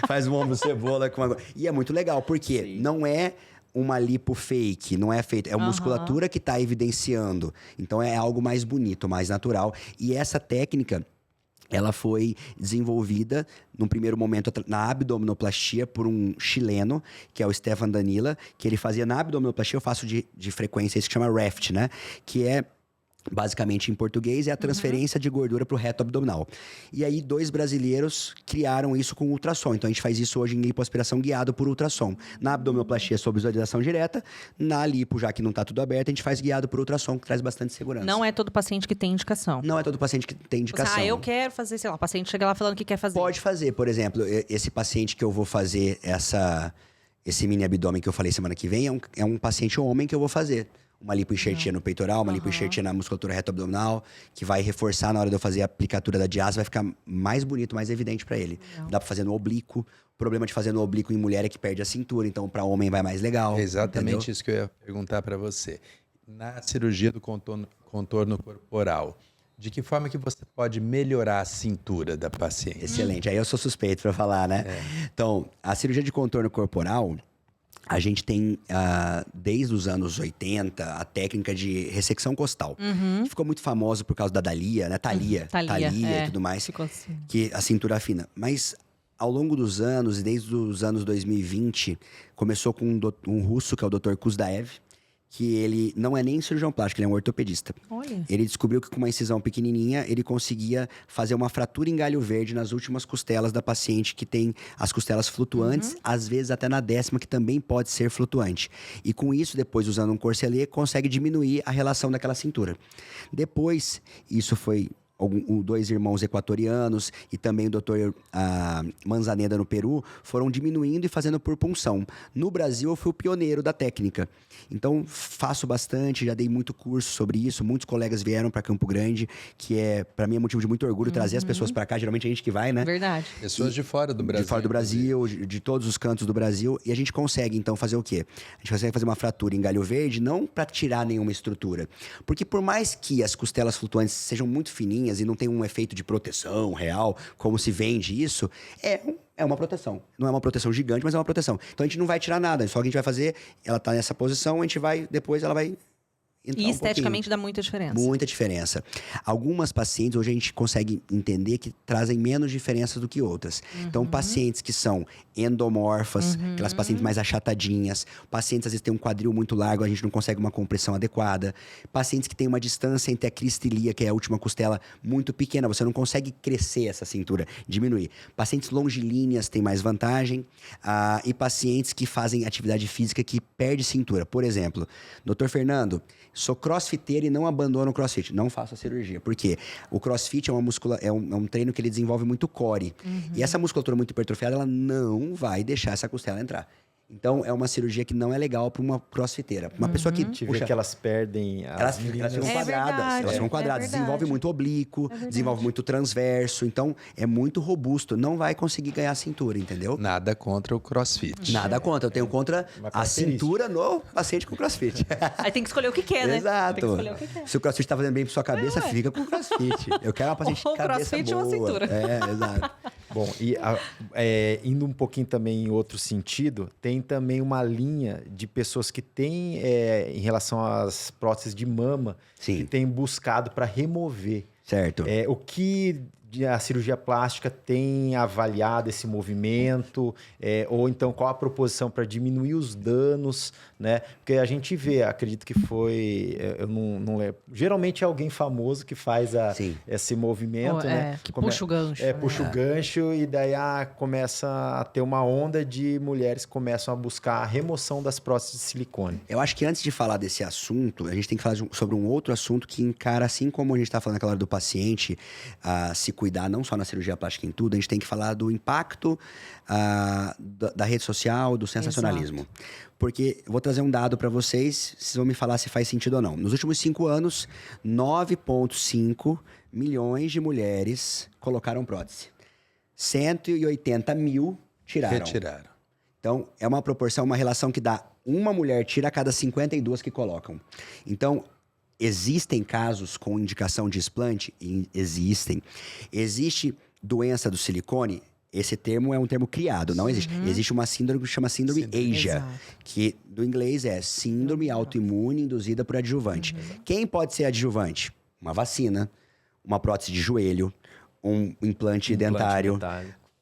Faz um ombro cebola com uma... E é muito legal, porque não é uma lipo fake, não é feito, é a musculatura que está evidenciando. Então é algo mais bonito, mais natural. E essa técnica, ela foi desenvolvida, num primeiro momento, na abdominoplastia por um chileno, que é o Stefan Danila, que ele fazia na abdominoplastia, eu faço de frequência, isso que chama REFT, né? Que é... basicamente em português, é a transferência de gordura para o reto abdominal. E aí, 2 brasileiros criaram isso com ultrassom. Então, a gente faz isso hoje em lipoaspiração guiado por ultrassom. Na abdominoplastia, sob visualização direta. Na lipo, já que não está tudo aberto, a gente faz guiado por ultrassom, que traz bastante segurança. Não é todo paciente que tem indicação. Não é todo paciente que tem indicação. Eu quero fazer, sei lá, o paciente chega lá falando que quer fazer. Pode fazer. Por exemplo, esse paciente que eu vou fazer esse mini abdômen que eu falei semana que vem, é um paciente homem que eu vou fazer. Uma lipoenxertia no peitoral, uma lipoenxertia na musculatura reto-abdominal, que vai reforçar na hora de eu fazer a aplicatura da diase, vai ficar mais bonito, mais evidente para ele. Dá para fazer no oblíquo. O problema de fazer no oblíquo em mulher é que perde a cintura, então para homem vai mais legal. É exatamente entendeu? isso que eu ia perguntar para você. Na cirurgia do contorno corporal, de que forma que você pode melhorar a cintura da paciente? Excelente. Aí eu sou suspeito para falar, né? Então, a cirurgia de contorno corporal... A gente tem, desde os anos 80, a técnica de ressecção costal. Que ficou muito famosa por causa da Dalia, né? Thalia e tudo mais. Ficou assim. Que a cintura fina. Mas, ao longo dos anos, e desde os anos 2020, começou com um russo, que é o Dr. Kuzdaev, que ele não é nem cirurgião plástico, ele é um ortopedista. Olha. Ele descobriu que com uma incisão pequenininha, ele conseguia fazer uma fratura em galho verde nas últimas costelas da paciente que tem as costelas flutuantes, às vezes até na 10ª, que também pode ser flutuante. E com isso, depois usando um corselet, consegue diminuir a relação daquela cintura. Depois, isso foi... 2 irmãos equatorianos e também o doutor Manzaneda no Peru foram diminuindo e fazendo por punção. No Brasil, eu fui o pioneiro da técnica. Então, faço bastante, já dei muito curso sobre isso. Muitos colegas vieram para Campo Grande, que para mim é motivo de muito orgulho trazer as pessoas para cá. Geralmente a gente que vai, né? Verdade. Pessoas de fora do Brasil. De fora do Brasil, de todos os cantos do Brasil. E a gente consegue, então, fazer o quê? A gente consegue fazer uma fratura em galho verde, não para tirar nenhuma estrutura. Porque por mais que as costelas flutuantes sejam muito fininhas e não tem um efeito de proteção real, como se vende isso, é uma proteção. Não é uma proteção gigante, mas é uma proteção. Então a gente não vai tirar nada, só que a gente vai fazer, ela tá nessa posição, a gente vai, depois ela vai entrar E esteticamente dá muita diferença. Muita diferença. Algumas pacientes, hoje a gente consegue entender que trazem menos diferença do que outras. Então, pacientes que são endomorfas, aquelas pacientes mais achatadinhas, pacientes às vezes têm um quadril muito largo, a gente não consegue uma compressão adequada, pacientes que têm uma distância entre a crista e ilia, que é a última costela, muito pequena, você não consegue crescer essa cintura, diminuir. Pacientes longilíneas têm mais vantagem, e pacientes que fazem atividade física que perde cintura. Por exemplo, Dr. Fernando, sou crossfiteiro e não abandono o crossfit. Não faço a cirurgia. Por quê? O crossfit é um treino que ele desenvolve muito core. E essa musculatura muito hipertrofiada, ela não vai deixar essa costela entrar. Então, é uma cirurgia que não é legal para uma crossfiteira. Uma pessoa que... Te vê que elas perdem Elas ficam quadradas. verdade, Elas ficam quadradas. Desenvolve muito oblíquo, desenvolve muito transverso. Então, é muito robusto. Não vai conseguir ganhar cintura, entendeu? Nada contra o crossfit. Nada contra. Eu tenho contra a cintura no paciente com crossfit. Aí tem que escolher o que quer, né? Exato. Tem que escolher o que quer. Se o crossfit tá fazendo bem pra sua cabeça, fica com o crossfit. Eu quero uma paciente Ou de cabeça crossfit boa. ou uma cintura. É, exato. Bom, e indo um pouquinho também em outro sentido, tem também uma linha de pessoas que têm, em relação às próteses de mama, que Sim, têm buscado para remover. certo. O que a cirurgia plástica tem avaliado esse movimento? Ou então qual a proposição para diminuir os danos, né? Porque a gente vê, acredito que foi, eu não lembro. Geralmente é alguém famoso que faz Sim. esse movimento, né? Que puxa o gancho. né? Puxa o gancho e daí começa a ter uma onda de mulheres que começam a buscar a remoção das próteses de silicone. Eu acho que antes de falar desse assunto, a gente tem que falar sobre um outro assunto que encara, assim como a gente está falando naquela hora do paciente, se cuidar não só na cirurgia plástica em tudo, a gente tem que falar do impacto da rede social, do sensacionalismo. Porque eu vou trazer um dado para vocês vão me falar se faz sentido ou não. Nos últimos 5 anos, 9,5 milhões de mulheres colocaram prótese. 180 mil tiraram. Retiraram. Então, é uma proporção, uma relação que dá uma mulher tira a cada 52 que colocam. Então, existem casos com indicação de explante? Existem. Existe doença do silicone? Esse termo é um termo criado, não existe. Existe uma síndrome que chama síndrome Asia, Exato. que do inglês é síndrome autoimune induzida por adjuvante. Quem pode ser adjuvante? Uma vacina, uma prótese de joelho, um implante dentário,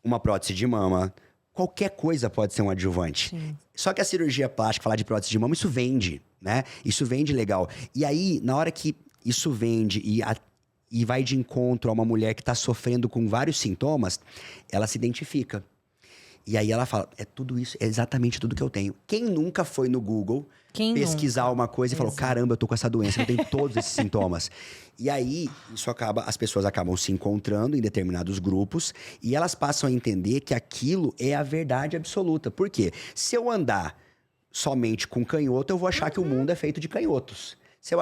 uma prótese de mama. Qualquer coisa pode ser um adjuvante. Sim. Só que a cirurgia plástica, falar de prótese de mama, isso vende, né? Isso vende legal. E aí, na hora que isso vende e vai de encontro a uma mulher que está sofrendo com vários sintomas, ela se identifica. E aí ela fala, é tudo isso, é exatamente tudo que eu tenho. Quem nunca foi no Google pesquisar uma coisa e falou, caramba, eu tô com essa doença, eu tenho todos esses sintomas. E aí, as pessoas acabam se encontrando em determinados grupos e elas passam a entender que aquilo é a verdade absoluta. Por quê? Se eu andar somente com canhoto, eu vou achar que o mundo é feito de canhotos. Se eu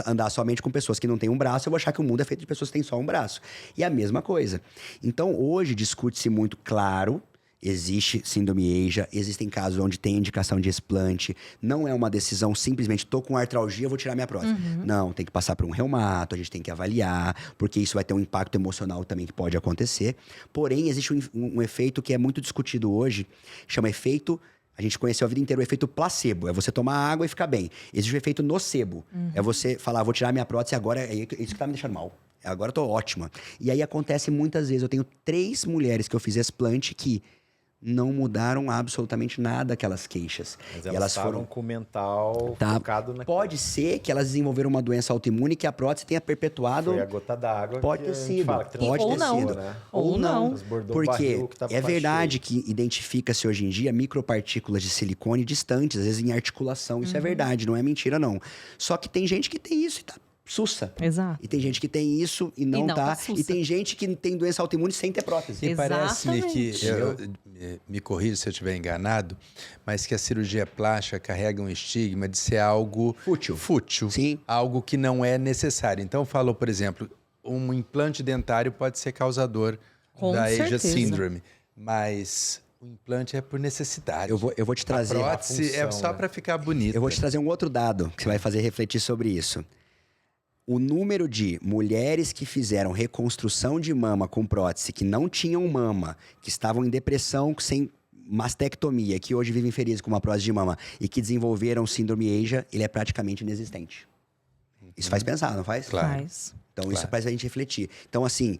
andar somente com pessoas que não têm um braço, eu vou achar que o mundo é feito de pessoas que têm só um braço. E a mesma coisa. Então, hoje, discute-se muito claro, existe síndrome Asia, existem casos onde tem indicação de explante. Não é uma decisão simplesmente, tô com artralgia, vou tirar minha prótese. Não, tem que passar por um reumato, a gente tem que avaliar, porque isso vai ter um impacto emocional também que pode acontecer. Porém, existe um efeito que é muito discutido hoje, chama efeito... A gente conheceu a vida inteira o efeito placebo. É você tomar água e ficar bem. Existe o efeito nocebo. É você falar, vou tirar minha prótese agora, é isso que tá me deixando mal. Agora eu tô ótima. E aí acontece muitas vezes. Eu tenho 3 mulheres que eu fiz explante que não mudaram absolutamente nada aquelas queixas. Mas e elas foram com o mental focado naquilo. Pode ser que elas desenvolveram uma doença autoimune que a prótese tenha perpetuado. Foi a gota d'água. Pode ter sido. Pode Ou ter não. sido. Né? Ou não. Transbordou o Porque barril que tava é quase verdade que identifica-se hoje em dia micropartículas de silicone distantes, às vezes em articulação. Isso é verdade, não é mentira, não. Só que tem gente que tem isso e tá sussa. Exato. E tem gente que tem isso e não tá. sussa. E tem gente que tem doença autoimune sem ter prótese. E parece-me que, Exatamente. me corrija se eu estiver enganado, mas que a cirurgia plástica carrega um estigma de ser algo Fútil. Sim. algo que não é necessário. Então, falou, por exemplo, um implante dentário pode ser causador Com da Asia certeza. Syndrome, mas o implante é por necessidade. Eu vou te trazer. A prótese é função, só né? para ficar bonita. Eu vou te trazer um outro dado que você vai fazer refletir sobre isso. O número de mulheres que fizeram reconstrução de mama com prótese, que não tinham mama, que estavam em depressão sem mastectomia, que hoje vivem felizes com uma prótese de mama e que desenvolveram síndrome Asia, ele é praticamente inexistente. Isso faz pensar, não faz? Claro. Faz. Então isso faz a gente refletir. Então assim,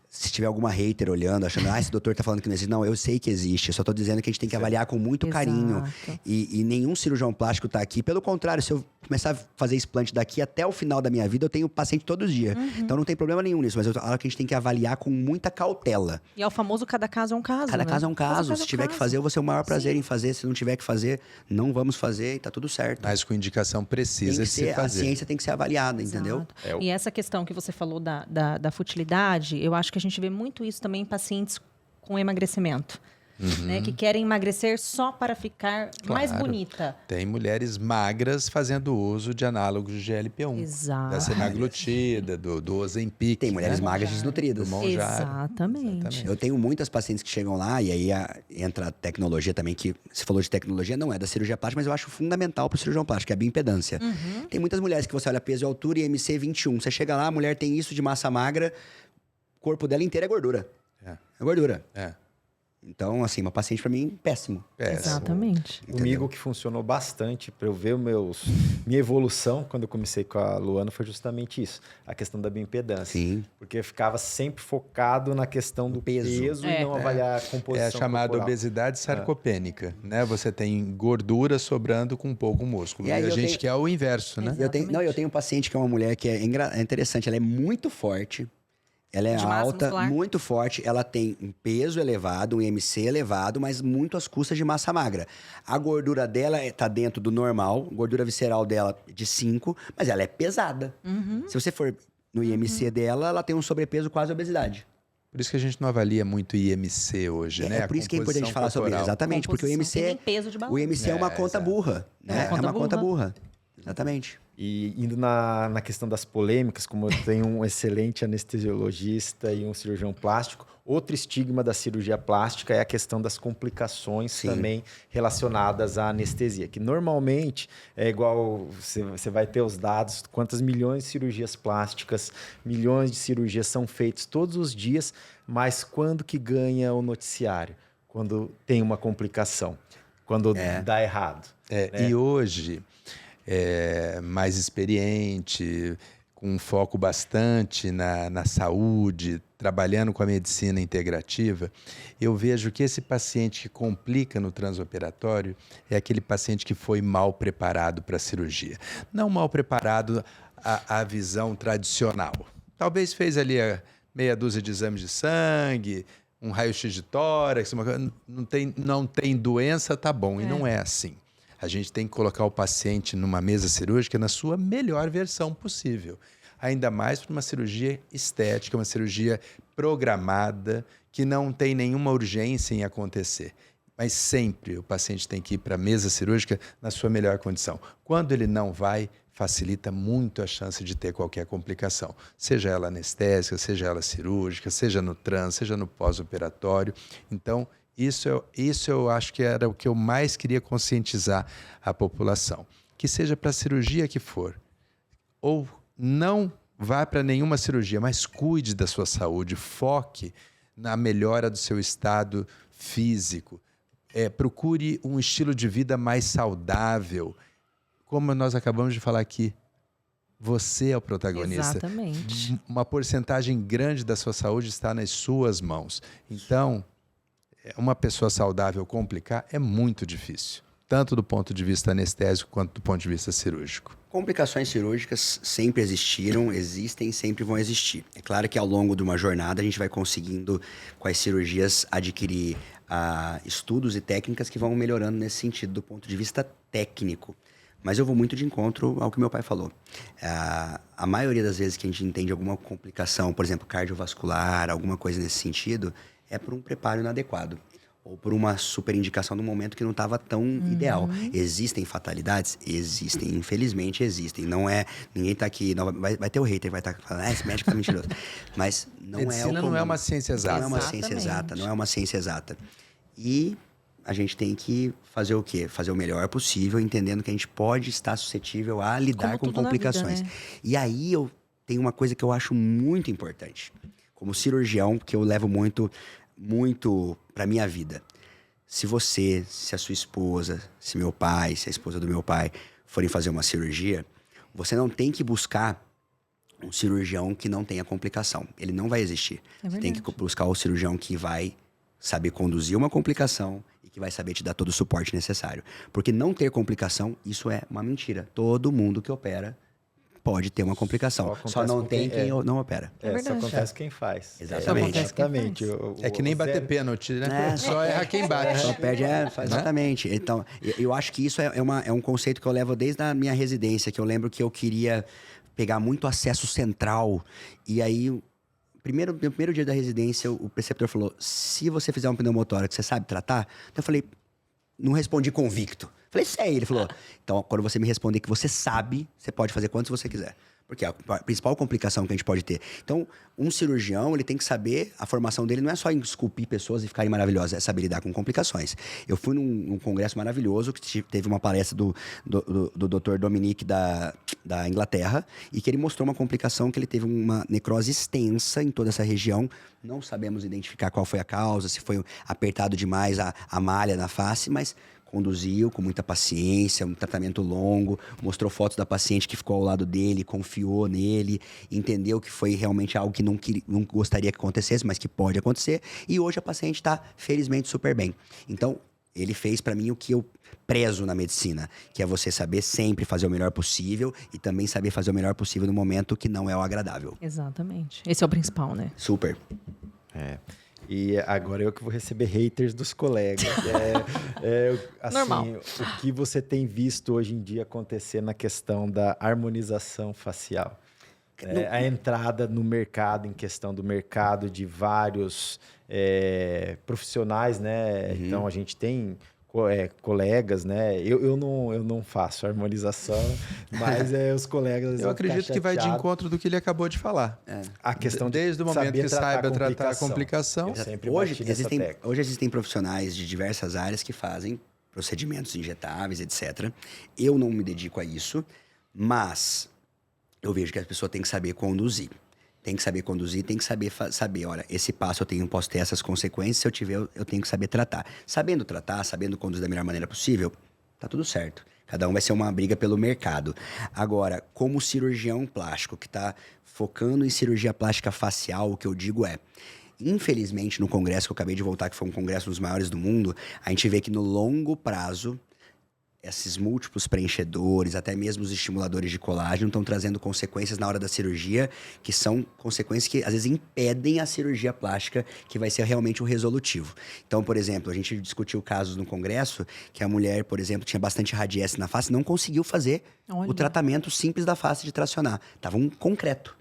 se tiver alguma hater olhando, achando, esse doutor tá falando que não existe. Não, eu sei que existe. Eu só tô dizendo que a gente tem que avaliar com muito carinho. Exato. E nenhum cirurgião plástico tá aqui. Pelo contrário, se eu começar a fazer explante daqui até o final da minha vida, eu tenho paciente todos os dias. Então não tem problema nenhum nisso. Mas eu falo que a gente tem que avaliar com muita cautela. E é o famoso cada caso é um caso. Cada né? caso é um caso. Se tiver que fazer, eu vou ser o maior prazer Sim. em fazer. Se não tiver que fazer, não vamos fazer e tá tudo certo. Mas com indicação Tem precisa que de se ser, a fazer. ciência tem que ser avaliada, entendeu? Exato. E essa questão que você falou da futilidade, eu acho que a gente vê muito isso também em pacientes com emagrecimento. Né, que querem emagrecer só para ficar mais Claro. bonita. Tem mulheres magras fazendo uso de análogos de GLP-1. Exato. Da semaglutida, do Ozempic. Tem mulheres né? magras desnutridas. Do Monjaro. Exatamente. Eu tenho muitas pacientes que chegam lá e aí entra a tecnologia também, que você falou de tecnologia, não é da cirurgia plástica, mas eu acho fundamental para o cirurgião plástico, que é a bioimpedância. Tem muitas mulheres que você olha peso e altura e MC 21. Você chega lá, a mulher tem isso de massa magra, o corpo dela inteiro é gordura. É. É gordura. É. Então, assim, uma paciente pra mim, péssimo. Exatamente. Comigo, o que funcionou bastante para eu ver minha evolução quando eu comecei com a Luana foi justamente isso, a questão da bioimpedância. Sim. Porque eu ficava sempre focado na questão do peso e não avaliar a composição É a chamada corporal. obesidade sarcopênica, né? Você tem gordura sobrando com pouco músculo. E E, aí a eu gente tenho- quer o inverso, né? Eu tenho um paciente que é uma mulher que é interessante, ela é muito forte, ela é De massa alta, muscular. muito forte, ela tem um peso elevado, um IMC elevado, mas muito às custas de massa magra. A gordura dela tá dentro do normal, gordura visceral dela de 5, mas ela é pesada. Se você for no IMC dela, ela tem um sobrepeso quase obesidade. Por isso que a gente não avalia muito IMC hoje, né? É por isso que é importante falar sobre isso. Exatamente, porque o IMC, Tem peso de o IMC é uma conta exato. burra, né? É uma conta burra. Exatamente. E indo na questão das polêmicas, como eu tenho um excelente anestesiologista e um cirurgião plástico, outro estigma da cirurgia plástica é a questão das complicações Sim. também relacionadas à anestesia, que normalmente é igual, você vai ter os dados, quantas milhões de cirurgias plásticas, milhões de cirurgias são feitas todos os dias, mas quando que ganha o noticiário? Quando tem uma complicação, quando dá errado. E hoje, mais experiente, com um foco bastante na saúde, trabalhando com a medicina integrativa, eu vejo que esse paciente que complica no transoperatório é aquele paciente que foi mal preparado para a cirurgia. Não mal preparado à visão tradicional. Talvez fez ali meia dúzia de exames de sangue, um raio-x de tórax, não tem doença, tá bom. E não é assim. A gente tem que colocar o paciente numa mesa cirúrgica na sua melhor versão possível. Ainda mais para uma cirurgia estética, uma cirurgia programada, que não tem nenhuma urgência em acontecer. Mas sempre o paciente tem que ir para a mesa cirúrgica na sua melhor condição. Quando ele não vai, facilita muito a chance de ter qualquer complicação. Seja ela anestésica, seja ela cirúrgica, seja no trans, seja no pós-operatório. Então, isso eu acho que era o que eu mais queria conscientizar a população. Que seja para a cirurgia que for, ou não vá para nenhuma cirurgia, mas cuide da sua saúde, foque na melhora do seu estado físico. Procure um estilo de vida mais saudável. Como nós acabamos de falar aqui, você é o protagonista. Exatamente. Uma porcentagem grande da sua saúde está nas suas mãos. Então, uma pessoa saudável complicar é muito difícil, tanto do ponto de vista anestésico quanto do ponto de vista cirúrgico. Complicações cirúrgicas sempre existiram, existem e sempre vão existir. É claro que ao longo de uma jornada a gente vai conseguindo, com as cirurgias, adquirir estudos e técnicas que vão melhorando nesse sentido, do ponto de vista técnico. Mas eu vou muito de encontro ao que meu pai falou. A maioria das vezes que a gente entende alguma complicação, por exemplo, cardiovascular, alguma coisa nesse sentido, é por um preparo inadequado. Ou por uma superindicação num momento que não estava tão ideal. Existem fatalidades? Existem. Infelizmente, existem. Não é... Ninguém está aqui... Vai ter o hater, vai estar falando, esse médico tá mentiroso. Mas não Medicina não é uma ciência exata. Não é uma ciência exata. Não é uma ciência exata. E a gente tem que fazer o quê? Fazer o melhor possível, entendendo que a gente pode estar suscetível a lidar com complicações. Vida, né? E aí eu tenho uma coisa que eu acho muito importante. Como cirurgião, que eu levo muito para minha vida. Se a sua esposa, se meu pai, se a esposa do meu pai forem fazer uma cirurgia, você não tem que buscar um cirurgião que não tenha complicação. Ele não vai existir. Você tem que buscar o cirurgião que vai saber conduzir uma complicação e que vai saber te dar todo o suporte necessário. Porque não ter complicação, isso é uma mentira. Todo mundo que opera pode ter uma complicação. Só não tem quem não opera. Só acontece quem faz. Exatamente. Exatamente. É que nem bater pênalti, né? Só erra quem bate. Só perde, exatamente. Então, eu acho que isso é um conceito que eu levo desde a minha residência, que eu lembro que eu queria pegar muito acesso central. E aí, no primeiro dia da residência, o preceptor falou, se você fizer um pneumotórax, você sabe tratar? Então eu falei, não respondi convicto. Falei, sei. Ele falou, então quando você me responder que você sabe, você pode fazer quantos você quiser. Porque é a principal complicação que a gente pode ter. Então, um cirurgião, ele tem que saber, a formação dele não é só em esculpir pessoas e ficarem maravilhosas, é saber lidar com complicações. Eu fui num congresso maravilhoso, que teve uma palestra do Dr. Dominique da Inglaterra, e que ele mostrou uma complicação que ele teve uma necrose extensa em toda essa região. Não sabemos identificar qual foi a causa, se foi apertado demais a malha na face, mas conduziu com muita paciência, um tratamento longo, mostrou fotos da paciente que ficou ao lado dele, confiou nele, entendeu que foi realmente algo que não gostaria que acontecesse, mas que pode acontecer, e hoje a paciente está, felizmente, super bem. Então, ele fez para mim o que eu prezo na medicina, que é você saber sempre fazer o melhor possível e também saber fazer o melhor possível no momento que não é o agradável. Exatamente. Esse é o principal, né? Super. E agora eu que vou receber haters dos colegas. Assim, Normal. O que você tem visto hoje em dia acontecer na questão da harmonização facial? A entrada no mercado, em questão do mercado de vários profissionais, né? Uhum. Então, a gente tem colegas, né? Eu não faço harmonização, mas os colegas... Eu acredito que vai de encontro do que ele acabou de falar. A questão Desde o momento que saiba tratar a complicação. Eu sempre Hoje bati nessa tecla. existem profissionais de diversas áreas que fazem procedimentos injetáveis, etc. Eu não me dedico a isso, mas eu vejo que a pessoa tem que saber conduzir. Tem que saber conduzir, tem que saber, olha, esse passo posso ter essas consequências, se eu tiver, eu tenho que saber tratar. Sabendo tratar, sabendo conduzir da melhor maneira possível, tá tudo certo. Cada um vai ser uma briga pelo mercado. Agora, como cirurgião plástico que está focando em cirurgia plástica facial, o que eu digo é, infelizmente, no congresso que eu acabei de voltar, que foi um congresso dos maiores do mundo, a gente vê que no longo prazo, esses múltiplos preenchedores, até mesmo os estimuladores de colágeno, estão trazendo consequências na hora da cirurgia, que são consequências que, às vezes, impedem a cirurgia plástica, que vai ser realmente o resolutivo. Então, por exemplo, a gente discutiu casos no congresso, que a mulher, por exemplo, tinha bastante radiesse na face, não conseguiu fazer Olha. o tratamento simples da face de tracionar. Tava um concreto.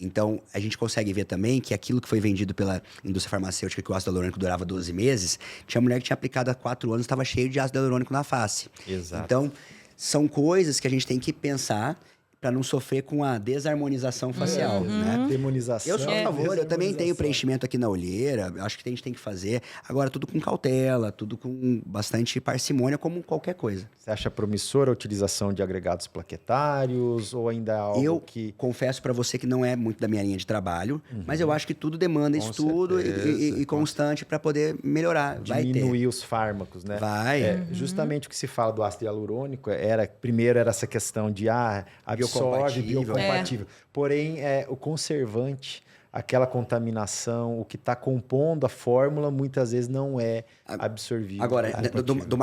Então, a gente consegue ver também que aquilo que foi vendido pela indústria farmacêutica, que o ácido hialurônico durava 12 meses, tinha mulher que tinha aplicado há 4 anos, estava cheio de ácido hialurônico na face. Exato. Então, são coisas que a gente tem que pensar para não sofrer com a desarmonização facial, né? Demonização. Eu sou a favor, eu também tenho desarmonização. preenchimento aqui na olheira, acho que a gente tem que fazer. Agora, tudo com cautela, tudo com bastante parcimônia, como qualquer coisa. Você acha promissora a utilização de agregados plaquetários ou ainda é algo Eu que... confesso para você que não é muito da minha linha de trabalho, mas eu acho que tudo demanda Com estudo certeza, e constante para poder melhorar. Vai ter. diminuir os fármacos, né? Vai. Justamente o que se fala do ácido hialurônico primeiro era essa questão de absorve, biocompatível. Porém, o conservante, aquela contaminação, o que está compondo a fórmula, muitas vezes não é absorvido. Agora, compatível. de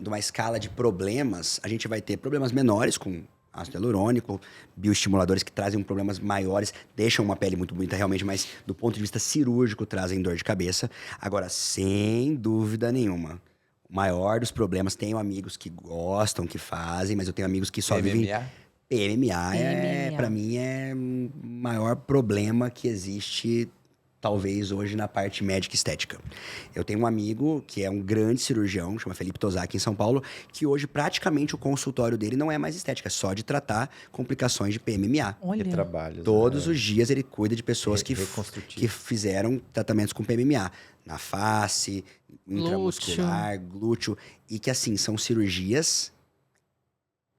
uma escala de problemas, a gente vai ter problemas menores com ácido hialurônico, bioestimuladores que trazem problemas maiores, deixam uma pele muito bonita realmente, mas do ponto de vista cirúrgico trazem dor de cabeça. Agora, sem dúvida nenhuma, o maior dos problemas, tenho amigos que gostam, que fazem, mas eu tenho amigos que só vivem... PMMA, para mim, é o maior problema que existe, talvez, hoje na parte médica e estética. Eu tenho um amigo que é um grande cirurgião, chama Felipe Tosaki, em São Paulo, que hoje praticamente o consultório dele não é mais estética, é só de tratar complicações de PMMA. Olha. Retrabalhos, Todos né? os dias ele cuida de pessoas que Reconstrutivo. fizeram tratamentos com PMMA. Na face, intramuscular, glúteo. E que, assim, são cirurgias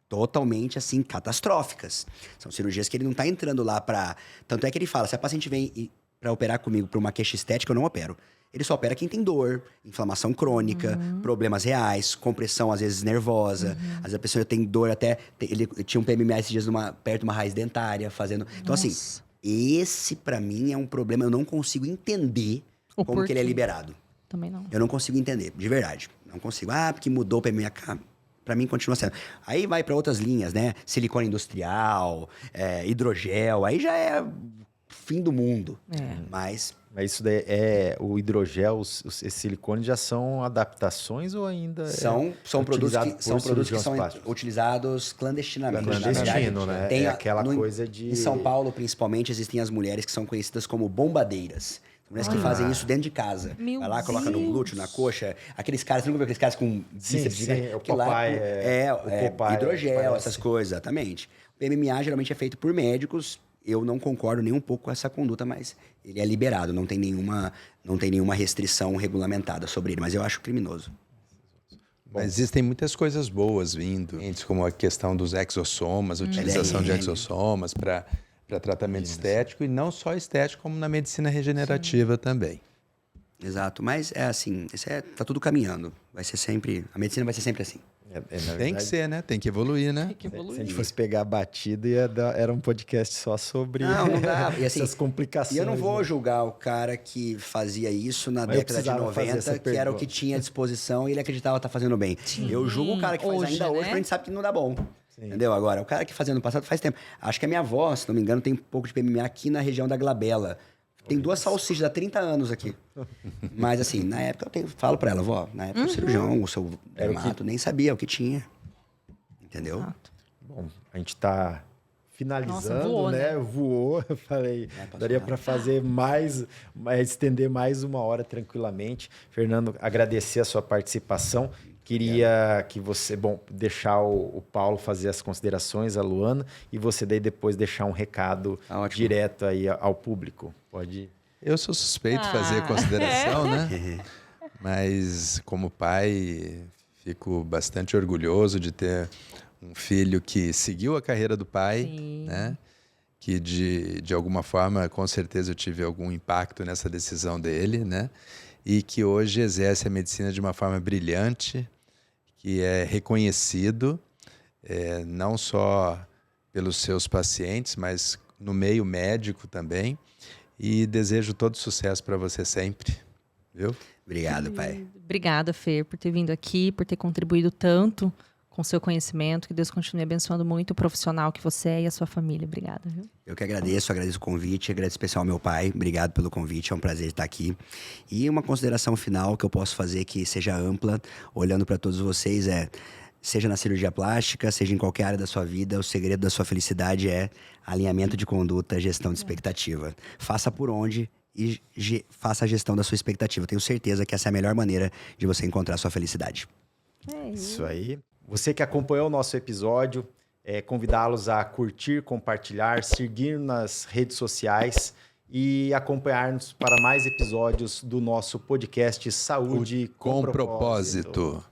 totalmente, assim, catastróficas. São cirurgias que ele não tá entrando lá pra... Tanto é que ele fala, se a paciente vem pra operar comigo por uma queixa estética, eu não opero. Ele só opera quem tem dor, inflamação crônica, problemas reais, compressão, às vezes, nervosa. Às vezes a pessoa tem dor até... Ele tinha um PMMA esses dias perto de uma raiz dentária, fazendo... Então, assim, esse pra mim é um problema. Eu não consigo entender como que ele é liberado. Também não. Eu não consigo entender, de verdade. Não consigo. Porque mudou o PMMA. Pra mim, continua sendo. Aí vai pra outras linhas, né? Silicone industrial, hidrogel. Aí já é fim do mundo. Mas isso daí o hidrogel, esses silicones já são adaptações ou ainda são produtos que são plásticos? utilizados clandestinamente. Clandestino, né? Tem aquela coisa de... Em São Paulo, principalmente, existem as mulheres que são conhecidas como bombadeiras. Mulheres que fazem isso dentro de casa. Meu Vai lá, coloca no Deus. glúteo, na coxa. Aqueles caras, você nunca viu aqueles caras com bíceps gigante? o Que lá Popeye é Popeye hidrogel, parece. essas coisas, exatamente. O MMA geralmente é feito por médicos. Eu não concordo nem um pouco com essa conduta, mas ele é liberado, não tem nenhuma restrição regulamentada sobre ele, mas eu acho criminoso. Mas existem muitas coisas boas vindo, como a questão dos exossomas, a utilização de exossomas para tratamento estético, e não só estético, como na medicina regenerativa também. Exato, mas é assim, tá tudo caminhando. Vai ser sempre, a medicina vai ser sempre assim. Na Tem verdade, que ser, né? Tem que evoluir, né? Que Se a gente evoluir. fosse pegar a batida, era um podcast só sobre Não dá. E assim, essas complicações. E eu não vou né? julgar o cara que fazia isso na Mas eu década de precisava fazer 90, essa que era o pergunta. que tinha à disposição e ele acreditava estar fazendo bem. Eu julgo o cara que faz Hoje, ainda hoje, né? porque a gente sabe que não dá bom. Entendeu? Agora, o cara que fazia no passado faz tempo. Acho que a minha avó, se não me engano, tem um pouco de PMMA aqui na região da glabela. Tem 2 salsichas há 30 anos aqui. Mas assim, na época falo pra ela, vó, na época o cirurgião, o seu dermato, nem sabia o que tinha. Entendeu? Exato. Bom, a gente está finalizando, voou, né? né? Voou. Eu falei, daria para fazer estender mais 1 hora tranquilamente. Fernando, agradecer a sua participação. Queria que você, deixar o Paulo fazer as considerações, a Luana, e você daí depois deixar um recado direto aí ao público. Pode ir. Eu sou suspeito de fazer consideração, né? Mas como pai, fico bastante orgulhoso de ter um filho que seguiu a carreira do pai, Sim. né? Que de alguma forma, com certeza eu tive algum impacto nessa decisão dele, né? E que hoje exerce a medicina de uma forma brilhante, que é reconhecido não só pelos seus pacientes, mas no meio médico também. E desejo todo sucesso para você sempre, viu? Obrigado, pai. Obrigada, Fer, por ter vindo aqui, por ter contribuído tanto com o seu conhecimento. Que Deus continue abençoando muito o profissional que você é e a sua família. Obrigada, viu? Eu que agradeço o convite, agradeço especial ao meu pai, obrigado pelo convite, é um prazer estar aqui. E uma consideração final que eu posso fazer que seja ampla, olhando para todos vocês, seja na cirurgia plástica, seja em qualquer área da sua vida, o segredo da sua felicidade é alinhamento de conduta, gestão de expectativa. Faça por onde e faça a gestão da sua expectativa. Tenho certeza que essa é a melhor maneira de você encontrar a sua felicidade. Isso aí. Você que acompanhou o nosso episódio, convidá-los a curtir, compartilhar, seguir nas redes sociais e acompanhar-nos para mais episódios do nosso podcast Saúde Com propósito.